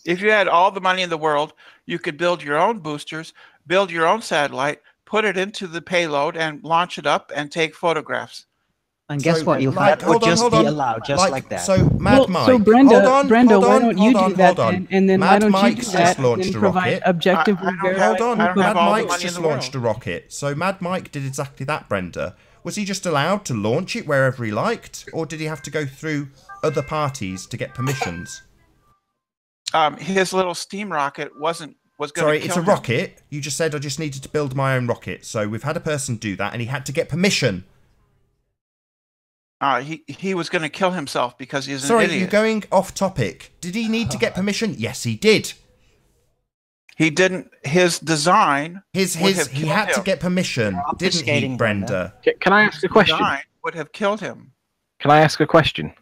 If you had all the money in the world, you could build your own boosters, build your own satellite, put it into the payload and launch it up and take photographs. And guess what? You'll find it would just be allowed, just like that. So, Mad Mike. So Brenda, why don't you do that then? And then Mad why don't Mike's you do that just launched and a provide rocket. objectively Hold on. Mad Mike's just just launched a rocket. So Mad Mike did exactly that, Brenda. Was he just allowed to launch it wherever he liked? Or did he have to go through other parties to get permissions? His little steam rocket was going to Sorry, kill it's a him. rocket. You just said I just needed to build my own rocket. So we've had a person do that and he had to get permission. He was going to kill himself because he's an Sorry, idiot. you're going off topic. Did he need to get permission? Yes, he did. He didn't. His design. He had to get permission, didn't he, Brenda? Can I ask a question? Design would have killed him. Can I ask a question?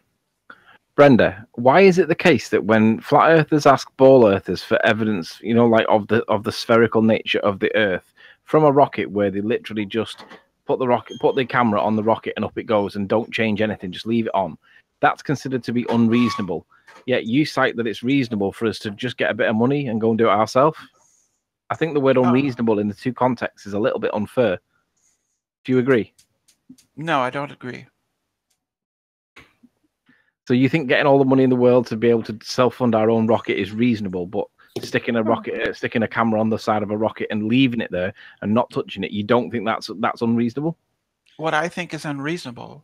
Brenda, why is it the case that when flat earthers ask ball earthers for evidence, like of the spherical nature of the Earth from a rocket, where they literally just put the camera on the rocket and up it goes and don't change anything, just leave it on, that's considered to be unreasonable? yet you cite that it's reasonable for us to just get a bit of money and go and do it ourselves. I think the word unreasonable in the two contexts is a little bit unfair. Do you agree? No, I don't agree. So you think getting all the money in the world to be able to self-fund our own rocket is reasonable, but sticking a camera on the side of a rocket and leaving it there and not touching it, you don't think that's unreasonable? What I think is unreasonable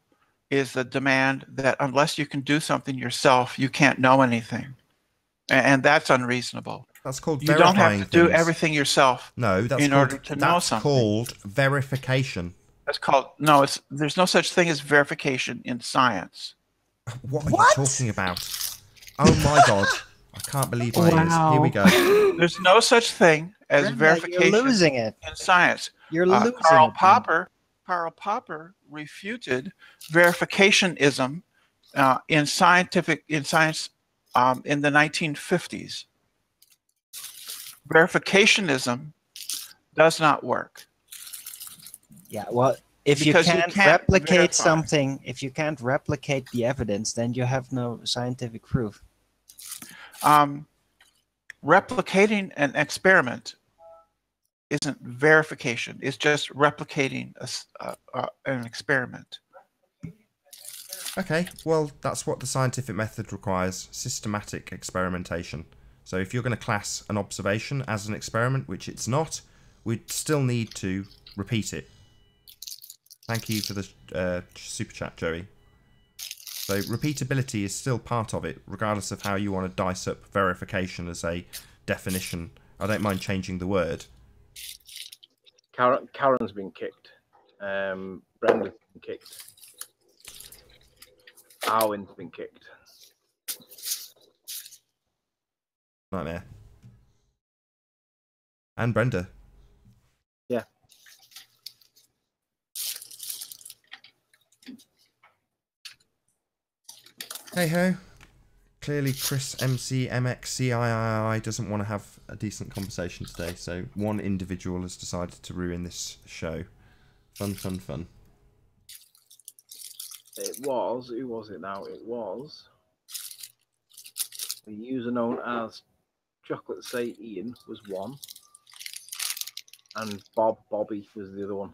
is the demand that unless you can do something yourself, you can't know anything, and that's unreasonable. That's called you verifying don't have to things. do everything yourself. No, that's in order to know something. That's called verification. That's called there's no such thing as verification in science. What are you talking about? Oh my God. I can't believe my ears. Here we go. There's no such thing as Brenda, verification you're losing it. in science. You're losing Karl it. Popper refuted verificationism in science in the 1950s. Verificationism does not work. Yeah, well, if you can't replicate something, if you can't replicate the evidence, then you have no scientific proof. Replicating an experiment isn't verification. It's just replicating an experiment. Okay, well, that's what the scientific method requires, systematic experimentation. So if you're going to class an observation as an experiment, which it's not, we'd still need to repeat it. Thank you for the super chat, Joey. So repeatability is still part of it, regardless of how you want to dice up verification as a definition. I don't mind changing the word. Karen's been kicked. Brenda's been kicked. Arwen's been kicked. Nightmare. And Brenda. Yeah. Hey ho. Clearly Chris MCMXCII doesn't want to have a decent conversation today, so one individual has decided to ruin this show. Fun, fun, fun. It was, who was it now? It was the user known as Chocolate Say Ian was one, and Bobby was the other one.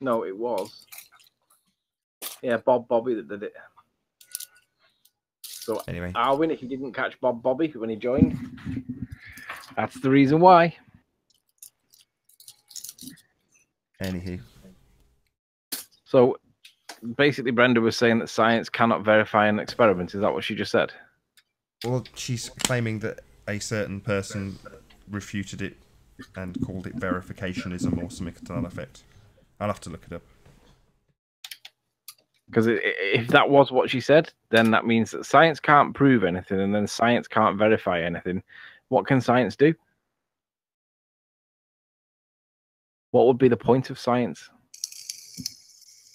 No, it was. Yeah, Bobby that did it. So anyway, Arwin, if you didn't catch Bobby when he joined, that's the reason why. Anywho. So basically Brenda was saying that science cannot verify an experiment. Is that what she just said? Well, she's claiming that a certain person refuted it and called it verificationism or something to that effect. I'll have to look it up. Because if that was what she said, then that means that science can't prove anything, and then science can't verify anything. What can science do? What would be the point of science?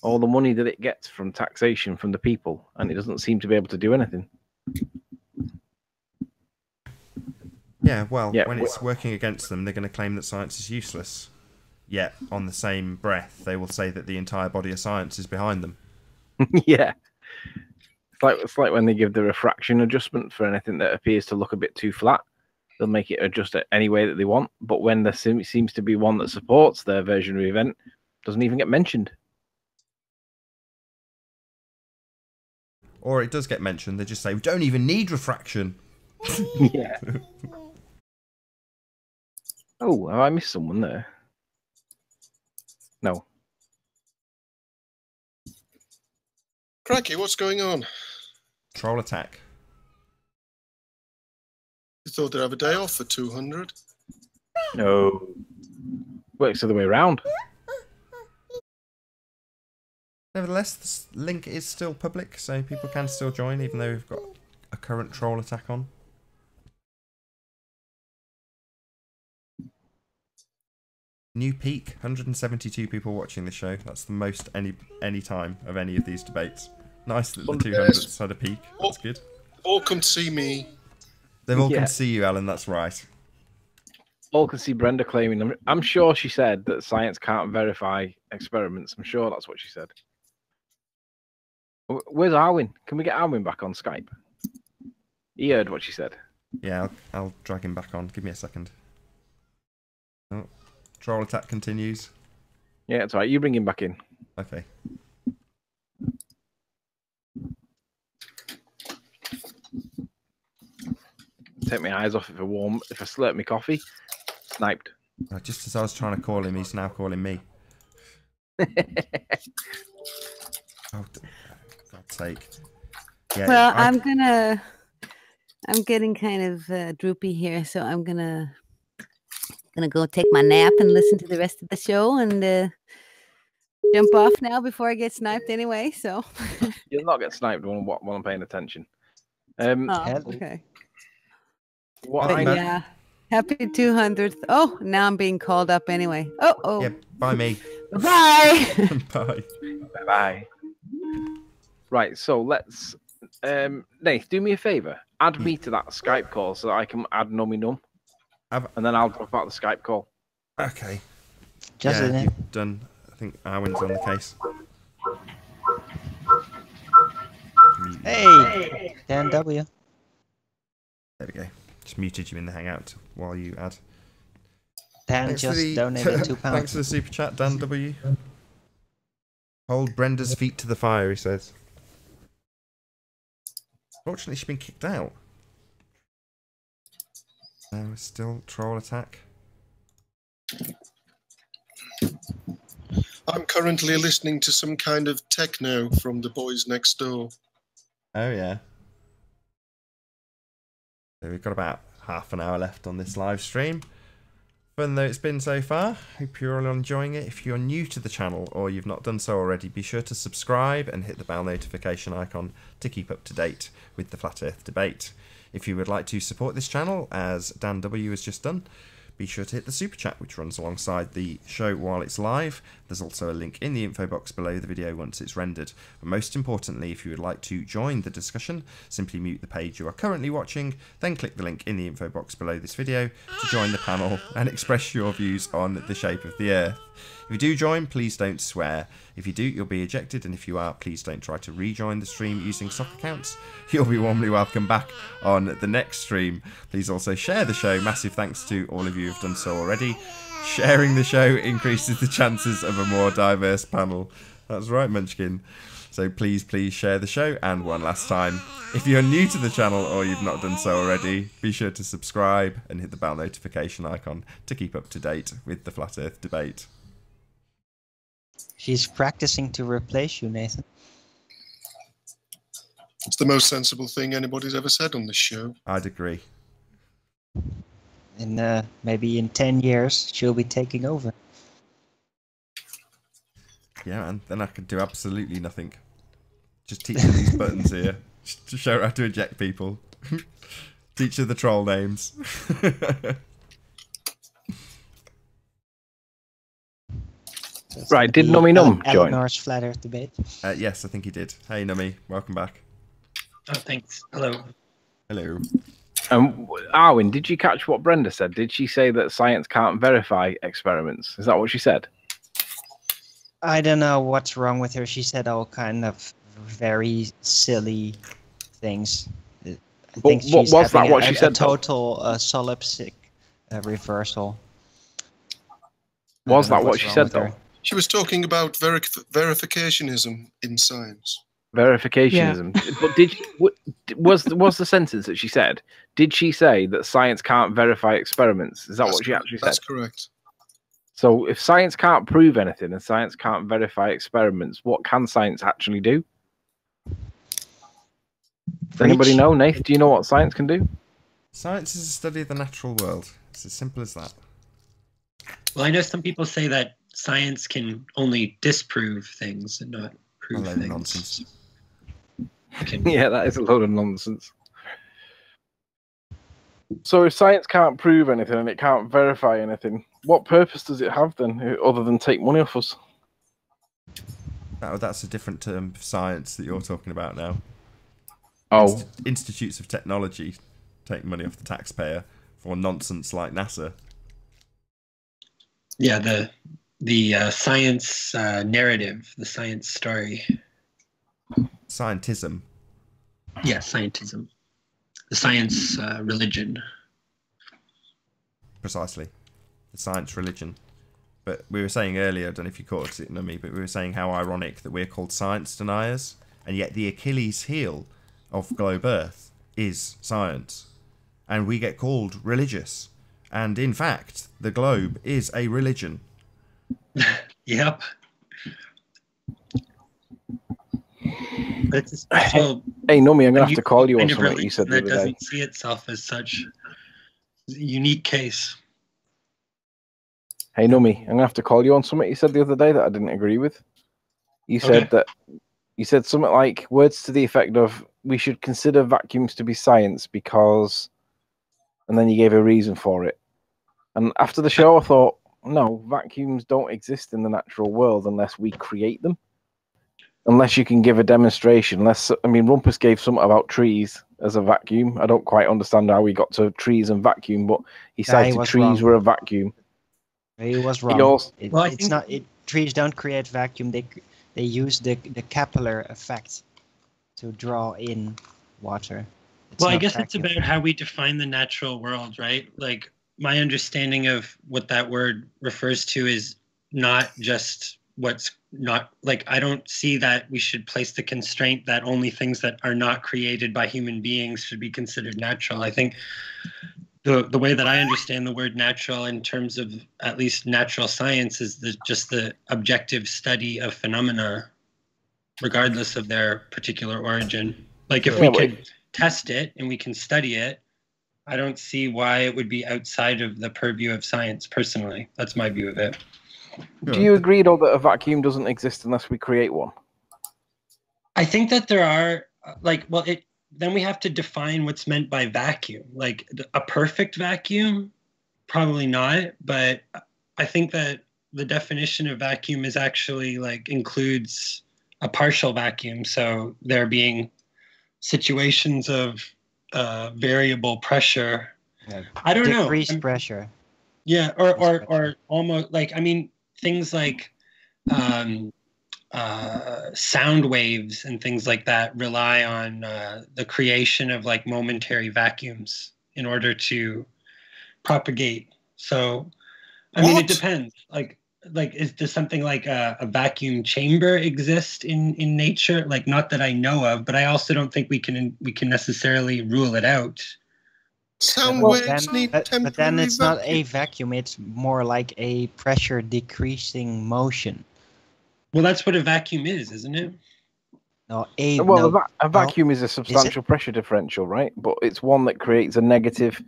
All the money that it gets from taxation from the people, and it doesn't seem to be able to do anything. Yeah, well, when it's working against them, they're going to claim that science is useless. Yet, on the same breath, they will say that the entire body of science is behind them. Yeah. It's like when they give the refraction adjustment for anything that appears to look a bit too flat. They'll make it adjust it any way that they want. But when there seems to be one that supports their version of the event, it doesn't even get mentioned. Or it does get mentioned. They just say, we don't even need refraction. Yeah. Oh, have I missed someone there? No. Cracky, what's going on? Troll attack. You thought they'd have a day off for 200? No. Works the other way around. Nevertheless, this link is still public, so people can still join, even though we've got a current troll attack on. New peak, 172 people watching the show. That's the most any time of any of these debates. Nice that the 200's had a peak. That's good. All come to see me. They've all come to see you, Alan. That's right. All can see Brenda claiming. I'm sure she said that science can't verify experiments. I'm sure that's what she said. Where's Arwin? Can we get Arwin back on Skype? He heard what she said. Yeah, I'll drag him back on. Give me a second. Oh, troll attack continues. Yeah, it's all right. You bring him back in. Okay. Take my eyes off if I slurp my coffee. Sniped. Just as I was trying to call him, he's now calling me. Oh, God's sake. Yeah, Well, I'm getting kind of droopy here, so I'm gonna go take my nap and listen to the rest of the show and jump off now before I get sniped anyway. So you'll not get sniped when I'm paying attention. Okay. What? Yeah. Happy 200th. Oh, now I'm being called up anyway. Oh. Yeah. Bye, me. Bye. Bye. Bye. Right. So let's. Nath, do me a favor. Add me to that Skype call so that I can add Nummy Num. And then I'll drop out the Skype call. Okay. Just yeah, you've done. I think Arwen's on the case. Hey, Dan W. There we go. Just muted you in the Hangout while you add. Dan just donated £2. Thanks for the super chat, Dan W. Hold Brenda's feet to the fire, he says. Fortunately, she's been kicked out. Still troll attack. I'm currently listening to some kind of techno from the boys next door. Oh, yeah. So we've got about half an hour left on this live stream. Fun though it's been so far. Hope you're all enjoying it. If you're new to the channel or you've not done so already, be sure to subscribe and hit the bell notification icon to keep up to date with the Flat Earth debate. If you would like to support this channel, as Dan W has just done, be sure to hit the super chat, which runs alongside the show while it's live. There's also a link in the info box below the video once it's rendered. But most importantly, if you would like to join the discussion, simply mute the page you are currently watching, then click the link in the info box below this video to join the panel and express your views on the shape of the Earth. If you do join, please don't swear. If you do, you'll be ejected, and if you are, please don't try to rejoin the stream using sock accounts. You'll be warmly welcome back on the next stream. Please also share the show. Massive thanks to all of you who've done so already. Sharing the show increases the chances of a more diverse panel. That's right, Munchkin. So please share the show. And one last time, if you're new to the channel or you've not done so already, be sure to subscribe and hit the bell notification icon to keep up to date with the Flat Earth debate. She's practicing to replace you, Nathan. It's the most sensible thing anybody's ever said on this show. I'd agree. And maybe in 10 years, she'll be taking over. Yeah, and then I could do absolutely nothing. Just teach her these buttons here. Just to show her how to eject people. Teach her the troll names. Right, did Nummy Num join? Eleanor's Flat Earth debate. Yes, I think he did. Hey, Nummy, welcome back. Oh, thanks. Hello. Hello. Arwin, did you catch what Brenda said? Did she say that science can't verify experiments? Is that what she said? I don't know what's wrong with her. She said all kind of very silly things. I think she's was that having what she said? A total solipsistic reversal. Was that what she said, though? She was talking about verificationism in science. Verificationism. Yeah. But was the sentence that she said? Did she say that science can't verify experiments? Is that what she actually said? That's correct. So if science can't prove anything and science can't verify experiments, what can science actually do? Does anybody know? Nath, do you know what science can do? Science is a study of the natural world. It's as simple as that. Well, I know some people say that science can only disprove things and not prove things. Nonsense. Yeah, that is a load of nonsense. So if science can't prove anything and it can't verify anything, what purpose does it have then, other than take money off us? That's a different term of science that you're talking about now. Oh. Institutes of technology take money off the taxpayer for nonsense like NASA. Yeah, the science narrative, the science story. Scientism. Yeah, scientism. The science religion. Precisely. The science religion. But we were saying earlier, I don't know if you caught it, Numi, but we were saying how ironic that we're called science deniers, and yet the Achilles heel of globe Earth is science. And we get called religious. And in fact, the globe is a religion. Yep. But it's a special. Hey, Numi, I'm gonna have to call you on something you said the that other day. doesn't see itself as such. It's a unique case. Hey, Numi, I'm gonna have to call you on something you said the other day that I didn't agree with. You said that you said something like words to the effect of we should consider vacuums to be science because, and then you gave a reason for it. And after the show, I thought, no, vacuums don't exist in the natural world unless we create them. Unless you can give a demonstration. I mean, Rumpus gave something about trees as a vacuum. I don't quite understand how he got to trees and vacuum, but he cited trees were a vacuum. He was wrong. Trees don't create vacuum. They use the Kepler effect to draw in water. I guess it's about how we define the natural world, right? Like my understanding of what that word refers to is not just what's not, like I don't see that we should place the constraint that only things that are not created by human beings should be considered natural. I think the way that I understand the word natural in terms of at least natural science is just the objective study of phenomena, regardless of their particular origin. Like if we can test it and we can study it, I don't see why it would be outside of the purview of science, personally. That's my view of it. Do you agree, though, that a vacuum doesn't exist unless we create one? I think that there are, then we have to define what's meant by vacuum. Like a perfect vacuum, probably not. But I think that the definition of vacuum is actually includes a partial vacuum. So there being situations of variable pressure. Yeah, I don't know. Decreased pressure. Yeah, or almost things like sound waves and things like that rely on the creation of momentary vacuums in order to propagate. So, I mean, it depends. Does something like a vacuum chamber exist in nature? Not that I know of, but I also don't think we can necessarily rule it out. Sound waves need temporary but then it's vacuum. not a vacuum. It's more like a pressure decreasing motion. Well, that's what a vacuum is, isn't it? No, a vacuum is a substantial pressure differential, right? But it's one that creates a negative,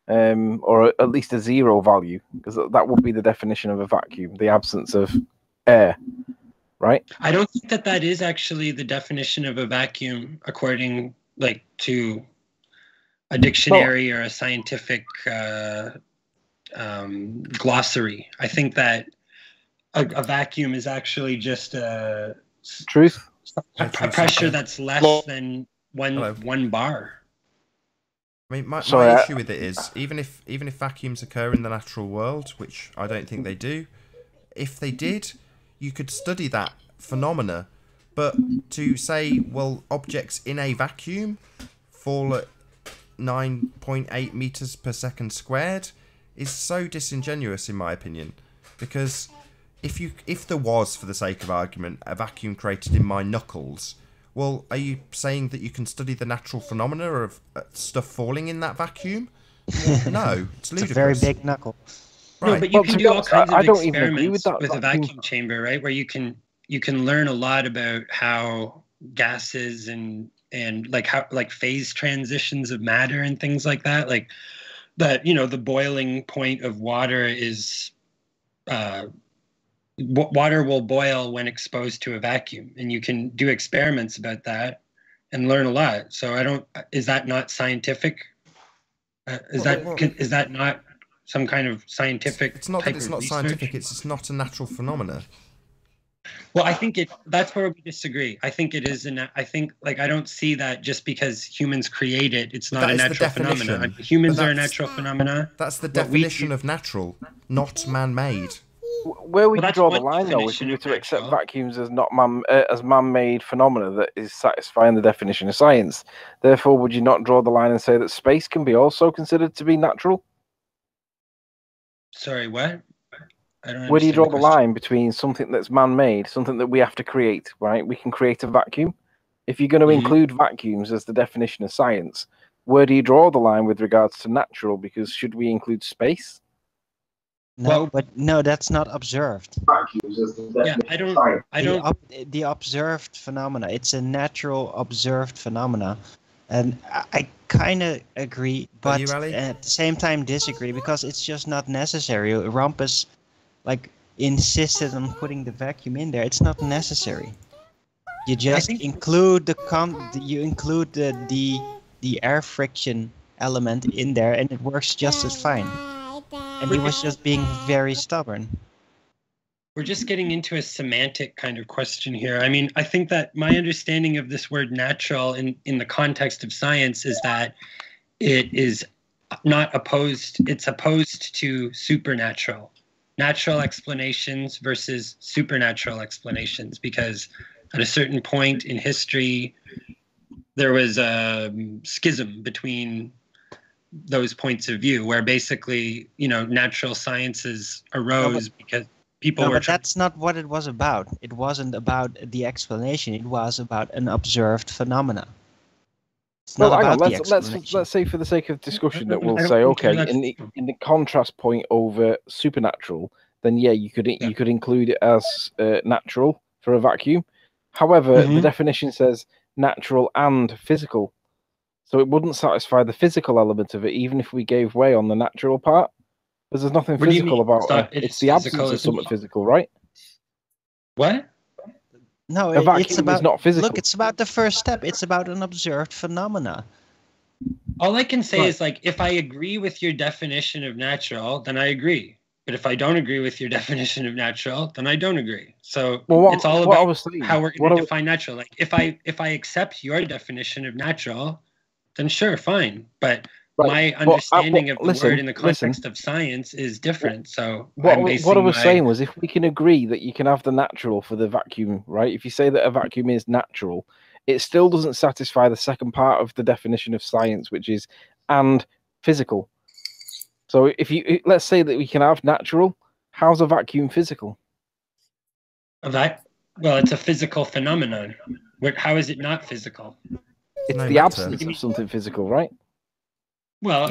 or at least a zero value, because that would be the definition of a vacuum: the absence of air, right? I don't think that is actually the definition of a vacuum, according to a dictionary or a scientific glossary. I think that a vacuum is actually just a pressure that's less than one bar. I mean, my issue with it is even if vacuums occur in the natural world, which I don't think they do, if they did, you could study that phenomena. But to say, well, objects in a vacuum fall at 9.8 meters per second squared is so disingenuous in my opinion, because if there was, for the sake of argument, a vacuum created in my knuckles, well, are you saying that you can study the natural phenomena of stuff falling in that vacuum? No, it's ludicrous. It's a very big knuckle. Right. No, but you can do all kinds of experiments with a vacuum chamber, right? Where you can learn a lot about how gases and how phase transitions of matter and things like that. The boiling point of water is water will boil when exposed to a vacuum, and you can do experiments about that and learn a lot. So is that not scientific? Is that not some kind of scientific? It's not that it's not scientific. It's just not a natural phenomena. Well, I think that's where we disagree. I think it is I think I don't see that just because humans create it, it's not a natural phenomenon. Humans are a natural phenomena. That's the definition of natural, not man-made. Where would you draw the line, though, if you were to accept vacuums as not as man-made phenomena that is satisfying the definition of science? Therefore, would you not draw the line and say that space can be also considered to be natural? Sorry, what? I don't. Where do you draw the line between something that's man-made, something that we have to create? Right, we can create a vacuum. If you're going to include vacuums as the definition of science, where do you draw the line with regards to natural? Because should we include space? No, but no, that's not observed. Yeah, I don't. The observed phenomena. It's a natural observed phenomena, and I kind of agree, but at the same time disagree because it's just not necessary. Rumpus, insisted on putting the vacuum in there. It's not necessary. You just include the air friction element in there, and it works just as fine. And he was just being very stubborn. We're just getting into a semantic kind of question here. I mean, I think that my understanding of this word natural in the context of science is that it is not opposed, it's opposed to supernatural. Natural explanations versus supernatural explanations, because at a certain point in history, there was a schism between those points of view where basically, natural sciences arose because people were... But that's not what it was about. It wasn't about the explanation. It was about an observed phenomena. It's not about the explanation. Let's say for the sake of discussion that we'll say, okay, in the contrast point over supernatural, then yeah, you could include it as natural for a vacuum. However, the definition says natural and physical. So it wouldn't satisfy the physical element of it, even if we gave way on the natural part. Because there's nothing physical about it. It's the absence of something physical, right? What? No, it's about... not physical. Look, it's about the first step. It's about an observed phenomena. All I can say is, if I agree with your definition of natural, then I agree. But if I don't agree with your definition of natural, then I don't agree. So it's all about how we're going to define natural. If I accept your definition of natural, then sure, fine. But my understanding of the word in the context of science is different. So what I was saying was, if we can agree that you can have the natural for the vacuum, right? If you say that a vacuum is natural, it still doesn't satisfy the second part of the definition of science, which is and physical. So let's say that we can have natural, how's a vacuum physical? It's a physical phenomenon. How is it not physical? It's the absence of something physical, right? Well,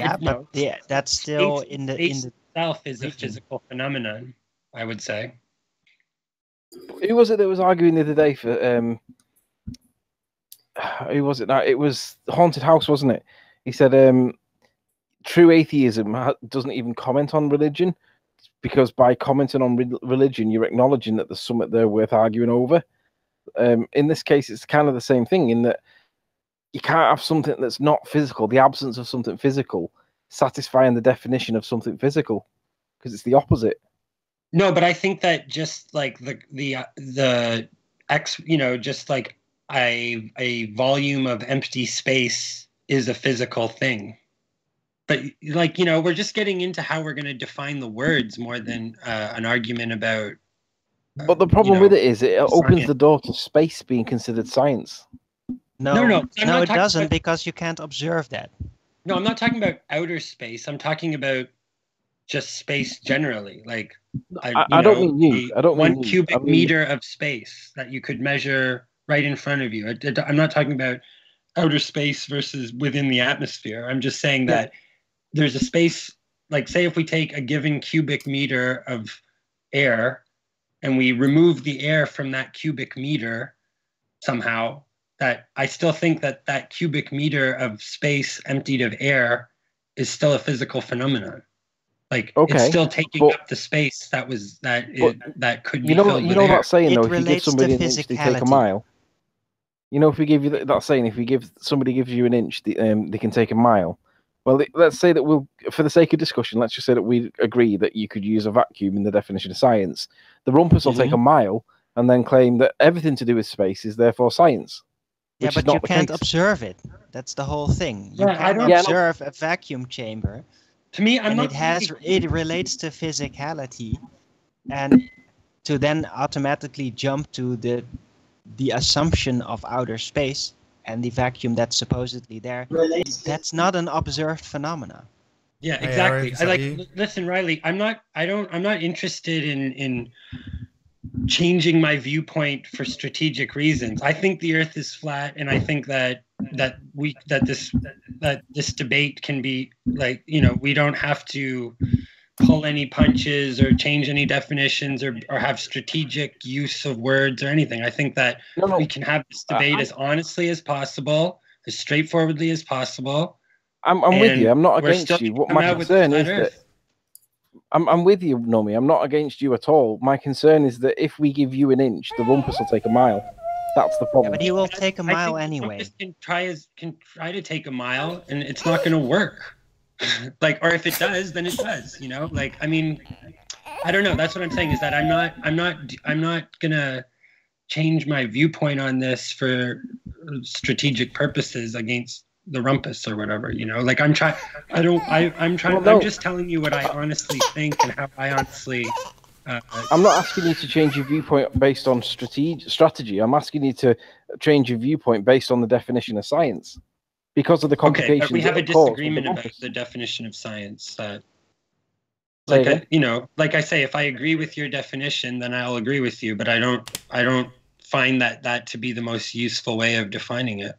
that's still in the itself is a physical phenomenon, I would say. Who was it that was arguing the other day for? Who was it now? It was Haunted House, wasn't it? He said, "True atheism doesn't even comment on religion, because by commenting on religion, you're acknowledging that there's something there worth arguing over." In this case, it's kind of the same thing in that you can't have something that's not physical, the absence of something physical, satisfying the definition of something physical, because it's the opposite. No, but I think that just like just like a volume of empty space is a physical thing. But we're just getting into how we're going to define the words more than an argument about. But the problem with it is it opens the door to space being considered science. No, it doesn't, because you can't observe that. No, I'm not talking about outer space. I'm talking about just space generally. I don't mean you. I don't mean one cubic meter of space that you could measure right in front of you. I'm not talking about outer space versus within the atmosphere. I'm just saying that there's a space, say if we take a given cubic meter of air and we remove the air from that cubic meter somehow, that I still think that cubic meter of space emptied of air is still a physical phenomenon. It's still taking up the space that could be filled with air. You know that saying, though, if you give somebody an inch, they take a mile. You know, if we give you that saying, if somebody gives you an inch, they can take a mile. Well, let's say that for the sake of discussion, let's just say that we agree that you could use a vacuum in the definition of science. The rumpus will take a mile and then claim that everything to do with space is therefore science. Yeah, but you can't observe it. That's the whole thing. You can't observe a vacuum chamber. To me, it relates to physicality. and to then automatically jump to the assumption of outer space and the vacuum that's supposedly there, that's not an observed phenomena. Yeah, exactly. Listen, Riley, I'm not interested in changing my viewpoint for strategic reasons. I think the Earth is flat, and I think that this debate can be like, we don't have to pull any punches or change any definitions or have strategic use of words or anything. I think that we can have this debate as honestly as possible, as straightforwardly as possible. I'm with you. I'm not against you. What my concern is that I'm with you, Nomi. I'm not against you at all. My concern is that if we give you an inch, the rumpus will take a mile. That's the problem. Yeah, but he will take a mile anyway. Can try to take a mile, and it's not going to work. Or if it does, then it does. I mean, I don't know. That's what I'm saying, is that I'm not gonna change my viewpoint on this for strategic purposes against the rumpus or whatever. I'm just telling you what I honestly think and how I honestly. I'm not asking you to change your viewpoint based on strategy. I'm asking you to change your viewpoint based on the definition of science. Because of the complications. Okay, but we have a disagreement about the definition of science. Like I say, if I agree with your definition, then I'll agree with you. But I don't find that to be the most useful way of defining it.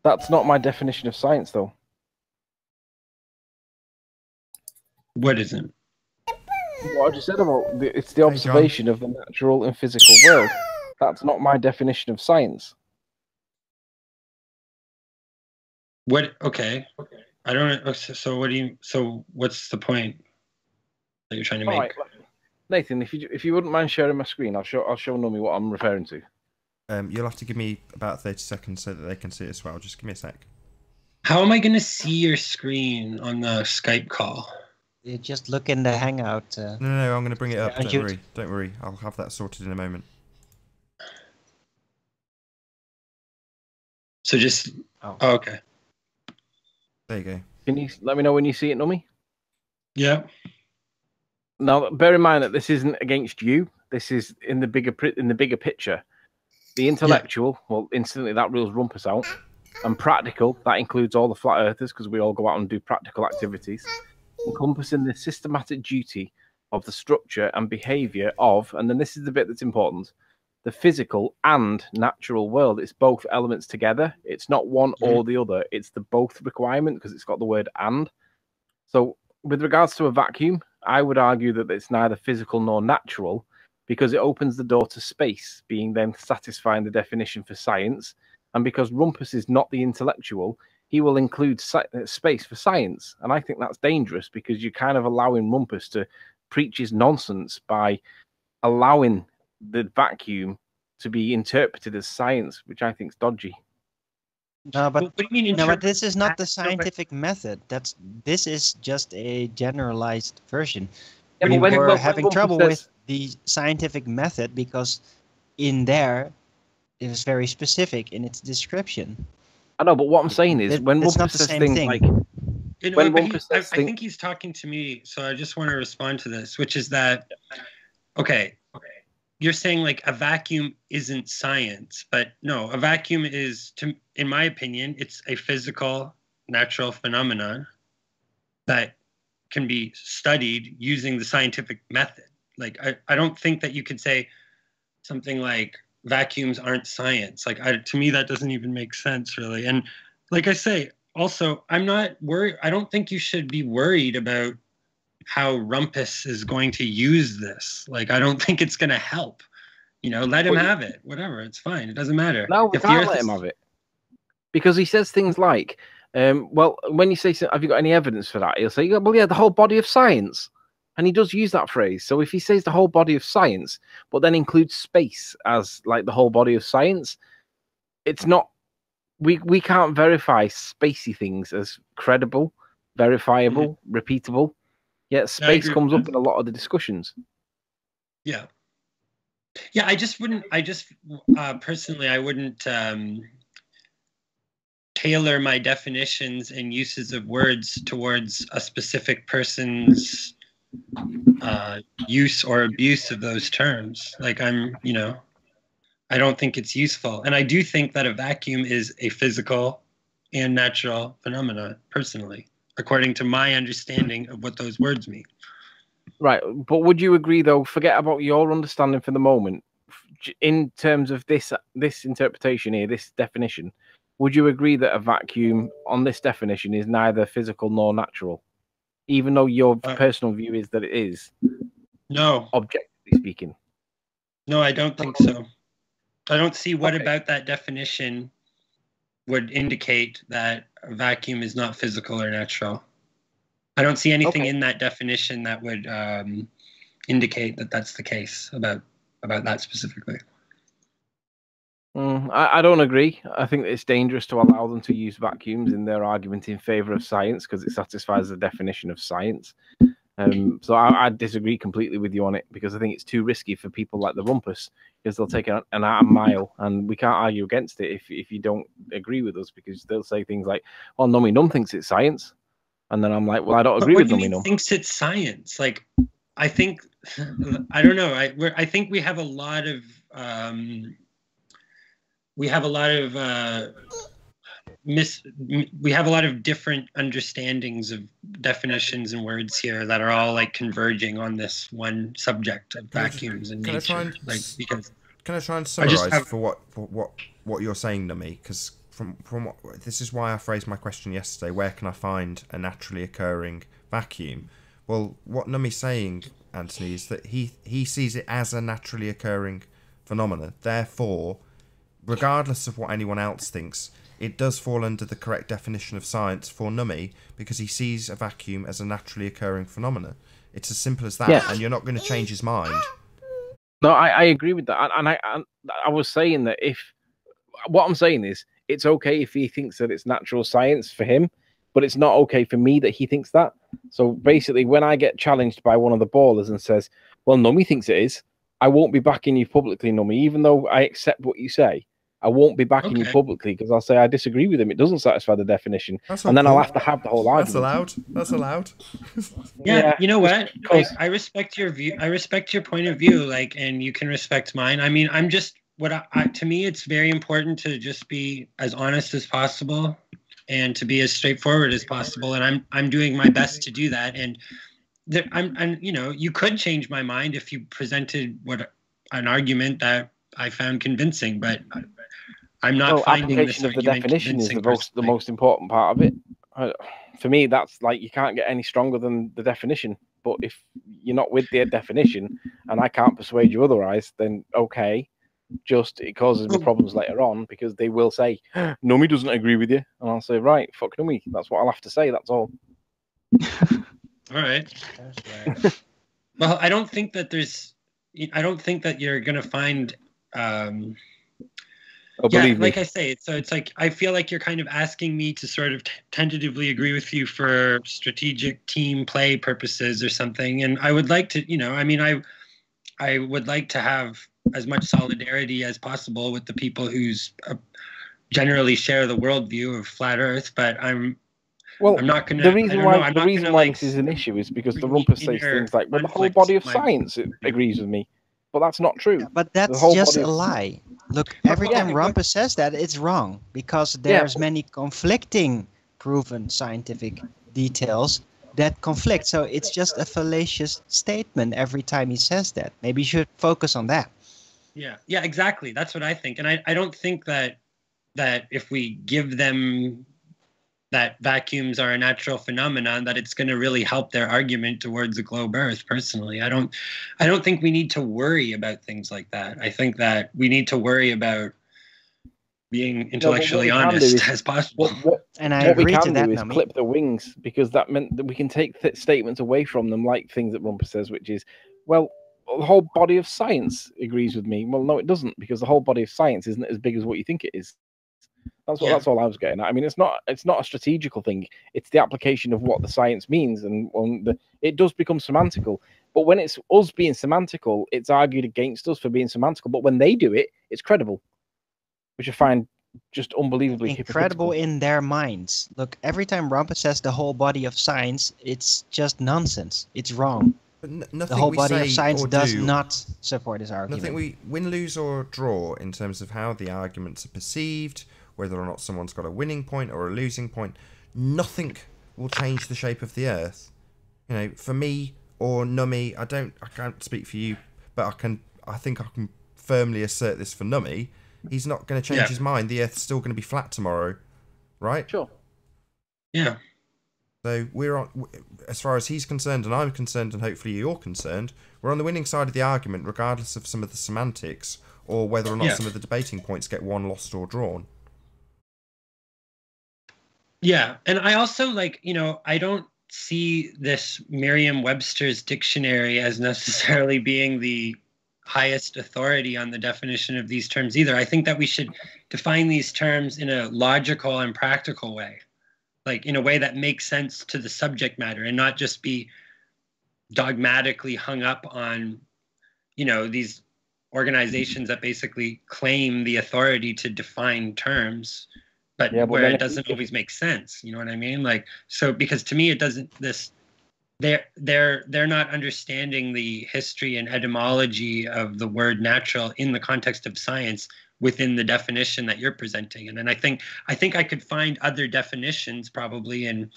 That's not my definition of science, though. What isn't? What I just said about it's the observation of the natural and physical world. That's not my definition of science. What? Okay. I don't. So what do you? So what's the point that you're trying to make? Right. Nathan, if you wouldn't mind sharing my screen, I'll show Nomi what I'm referring to. You'll have to give me about 30 seconds so that they can see it as well. Just give me a sec. How am I going to see your screen on the Skype call? You just look in the Hangout. No, I'm going to bring it up. Don't worry. I'll have that sorted in a moment. So just. Oh, okay. There you go. Can you let me know when you see it, Nomi? Yeah. Now, bear in mind that this isn't against you. This is in the bigger picture. The intellectual, well, instantly that rules rumpus out. And practical, that includes all the flat earthers, because we all go out and do practical activities, encompassing the systematic duty of the structure and behaviour of, and then this is the bit that's important, the physical and natural world. It's both elements together. It's not one or the other. It's the both requirement, because it's got the word and. So with regards to a vacuum, I would argue that it's neither physical nor natural, because it opens the door to space, being then satisfying the definition for science. And because rumpus is not the intellectual, he will include space for science. And I think that's dangerous, because you're kind of allowing rumpus to preach his nonsense by allowing the vacuum to be interpreted as science, which I think is dodgy. No, but this is not the scientific method. This is just a generalized version. Yeah, we were having trouble with the scientific method because in there it was very specific in its description. I know, but what I'm saying is when Rumpus says things like I think he's talking to me, so I just want to respond to this, which is that okay, you're saying like a vacuum isn't science, but no, a vacuum is, in my opinion, it's a physical, natural phenomenon that can be studied using the scientific method. Like, I don't think that you could say something like vacuums aren't science. Like, to me, that doesn't even make sense, really. And like I say, also, I'm not worried. I don't think you should be worried about how Rumpus is going to use this. Like, I don't think it's going to help. Let him have it. Whatever, it's fine. It doesn't matter. No, we can't let him have it. Because he says things like, well, when you say, have you got any evidence for that? He'll say, well, yeah, the whole body of science. And he does use that phrase. So if he says the whole body of science, but then includes space as like the whole body of science, it's not, we can't verify spacey things as credible, verifiable, repeatable. Yet space comes up in a lot of the discussions. Yeah. Yeah, personally, I wouldn't tailor my definitions and uses of words towards a specific person's use or abuse of those terms. Like I don't think it's useful. And I do think that a vacuum is a physical and natural phenomena, personally, according to my understanding of what those words mean. Right, but would you agree, though, forget about your understanding for the moment, in terms of this interpretation here, this definition, would you agree that a vacuum on this definition is neither physical nor natural, even though your personal view is that it is? No. Objectively speaking. No, I don't think so. I don't see what about that definition would indicate that a vacuum is not physical or natural. I don't see anything in that definition that would indicate that that's the case about that specifically. I don't agree. I think that it's dangerous to allow them to use vacuums in their argument in favor of science because it satisfies the definition of science. So I disagree completely with you on it because I think it's too risky for people like the Rumpus because they'll take an atom mile and we can't argue against it if you don't agree with us because they'll say things like, "Well, Nummy Num thinks it's science," and then I'm like, "Well, I don't agree with Nummy Num." Thinks it's science? Like, I think I don't know. I think we have a lot of we have a lot of different understandings of definitions and words here that are all like converging on this one subject of vacuums and nature. Can I try and summarize for what you're saying to me? Because from what this is why I phrased my question yesterday. Where can I find a naturally occurring vacuum? Well, what Nummy's saying, Anthony, is that he sees it as a naturally occurring phenomena. Therefore, regardless of what anyone else thinks, it does fall under the correct definition of science for Nummy because he sees a vacuum as a naturally occurring phenomena. It's as simple as that, and you're not going to change his mind. No, I agree with that, and I was saying that what I'm saying is it's okay if he thinks that it's natural science for him, but it's not okay for me that he thinks that. So basically, when I get challenged by one of the ballers and says, "Well, Nummy thinks it is," I won't be backing you publicly, Nummy, even though I accept what you say. I won't be backing you publicly because I'll say I disagree with him. It doesn't satisfy the definition, and then I'll have to have the whole argument. That's allowed. Yeah, you know what? I respect your view. I respect your point of view. Like, and you can respect mine. I mean, I'm just to me, it's very important to just be as honest as possible and to be as straightforward as possible. And I'm doing my best to do that. And you could change my mind if you presented an argument that I found convincing, but I'm not finding application of the definition is the most important part of it. For me, that's like you can't get any stronger than the definition. But if you're not with the definition and I can't persuade you otherwise, then okay, just it causes me problems later on because they will say, "Nummy doesn't agree with you," and I'll say, "Right, fuck Nummy. That's what I'll have to say. That's all." All right. Well, I don't think that you're gonna find. Like I say, so it's like I feel like you're kind of asking me to sort of tentatively agree with you for strategic team play purposes or something, and I would like to, I would like to have as much solidarity as possible with the people who's generally share the worldview of flat Earth, but I'm not going to. The reason why this is an issue is because the Rumpus says things like, "Well, the whole body of science agrees with me." But that's not true. Yeah, but that's just a lie. Look, every time Rumpus says that, it's wrong because there's many conflicting proven scientific details that conflict. So it's just a fallacious statement every time he says that. Maybe you should focus on that. Yeah, exactly. That's what I think. And I don't think that if we give them that vacuums are a natural phenomenon, that it's going to really help their argument towards the globe Earth. Personally, I don't think we need to worry about things like that. I think that we need to worry about being intellectually honest as possible. What we can do is clip the wings, because that meant that we can take statements away from them, like things that Rumpus says, which is, well, the whole body of science agrees with me. Well, no, it doesn't, because the whole body of science isn't as big as what you think it is. That's all I was getting at. I mean, it's not a strategical thing. It's the application of what the science means, and it does become semantical. But when it's us being semantical, it's argued against us for being semantical. But when they do it, it's credible, which I find just unbelievably incredible in their minds. Look, every time Rumpus says the whole body of science, it's just nonsense. It's wrong. the whole body of science does not support this argument. Nothing we win, lose, or draw in terms of how the arguments are perceived, whether or not someone's got a winning point or a losing point. Nothing will change the shape of the Earth. You know, for me or Nummy, I can't speak for you, but I think I can firmly assert this for Nummy. He's not going to change his mind. The Earth's still going to be flat tomorrow, right? Sure. Yeah. So we're on, as far as he's concerned, and I'm concerned, and hopefully you're concerned, we're on the winning side of the argument, regardless of some of the semantics or whether or not some of the debating points get won, lost, or drawn. Yeah, and I also I don't see this Merriam-Webster's dictionary as necessarily being the highest authority on the definition of these terms either. I think that we should define these terms in a logical and practical way, like in a way that makes sense to the subject matter, and not just be dogmatically hung up on, these organizations that basically claim the authority to define terms, but where it doesn't always make sense. You know what I mean? Like, so because to me it doesn't. They're not understanding the history and etymology of the word natural in the context of science within the definition that you're presenting. And then I think I could find other definitions probably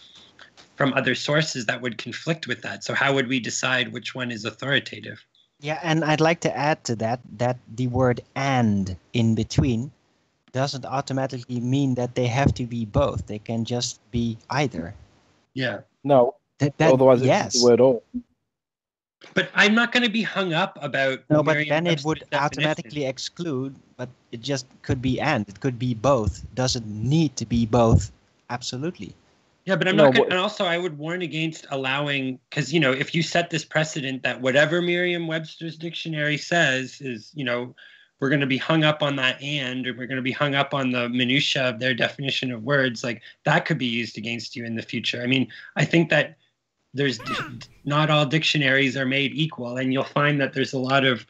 from other sources that would conflict with that. So how would we decide which one is authoritative? Yeah, and I'd like to add to that the word "and" in between doesn't automatically mean that they have to be both. They can just be either. Yeah. No. Otherwise, it's the word "or." But I'm not going to be hung up about. No, but then it would automatically exclude. But it just could be "and." It could be both. Doesn't need to be both. Absolutely. Yeah, but I'm not going to. And also, I would warn against allowing, because if you set this precedent that whatever Merriam-Webster's dictionary says is, we're going to be hung up on that "and," or we're going to be hung up on the minutia of their definition of words, like that could be used against you in the future. I mean, I think that there's not all dictionaries are made equal, and you'll find that there's a lot of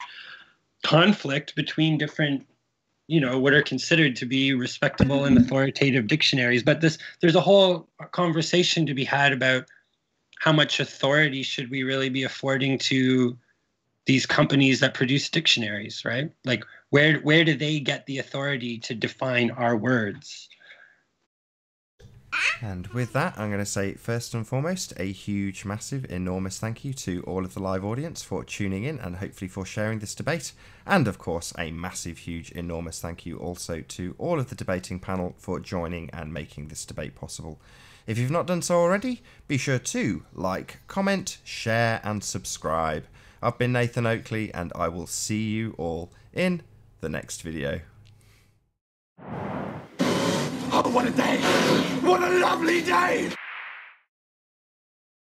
conflict between different, what are considered to be respectable and authoritative dictionaries. But there's a whole conversation to be had about how much authority should we really be affording to these companies that produce dictionaries, right? Like, where do they get the authority to define our words? And with that, I'm going to say, first and foremost, a huge, massive, enormous thank you to all of the live audience for tuning in and hopefully for sharing this debate. And of course, a massive, huge, enormous thank you also to all of the debating panel for joining and making this debate possible. If you've not done so already, be sure to like, comment, share, and subscribe. I've been Nathan Oakley, and I will see you all in the next video. Oh, what a day! What a lovely day!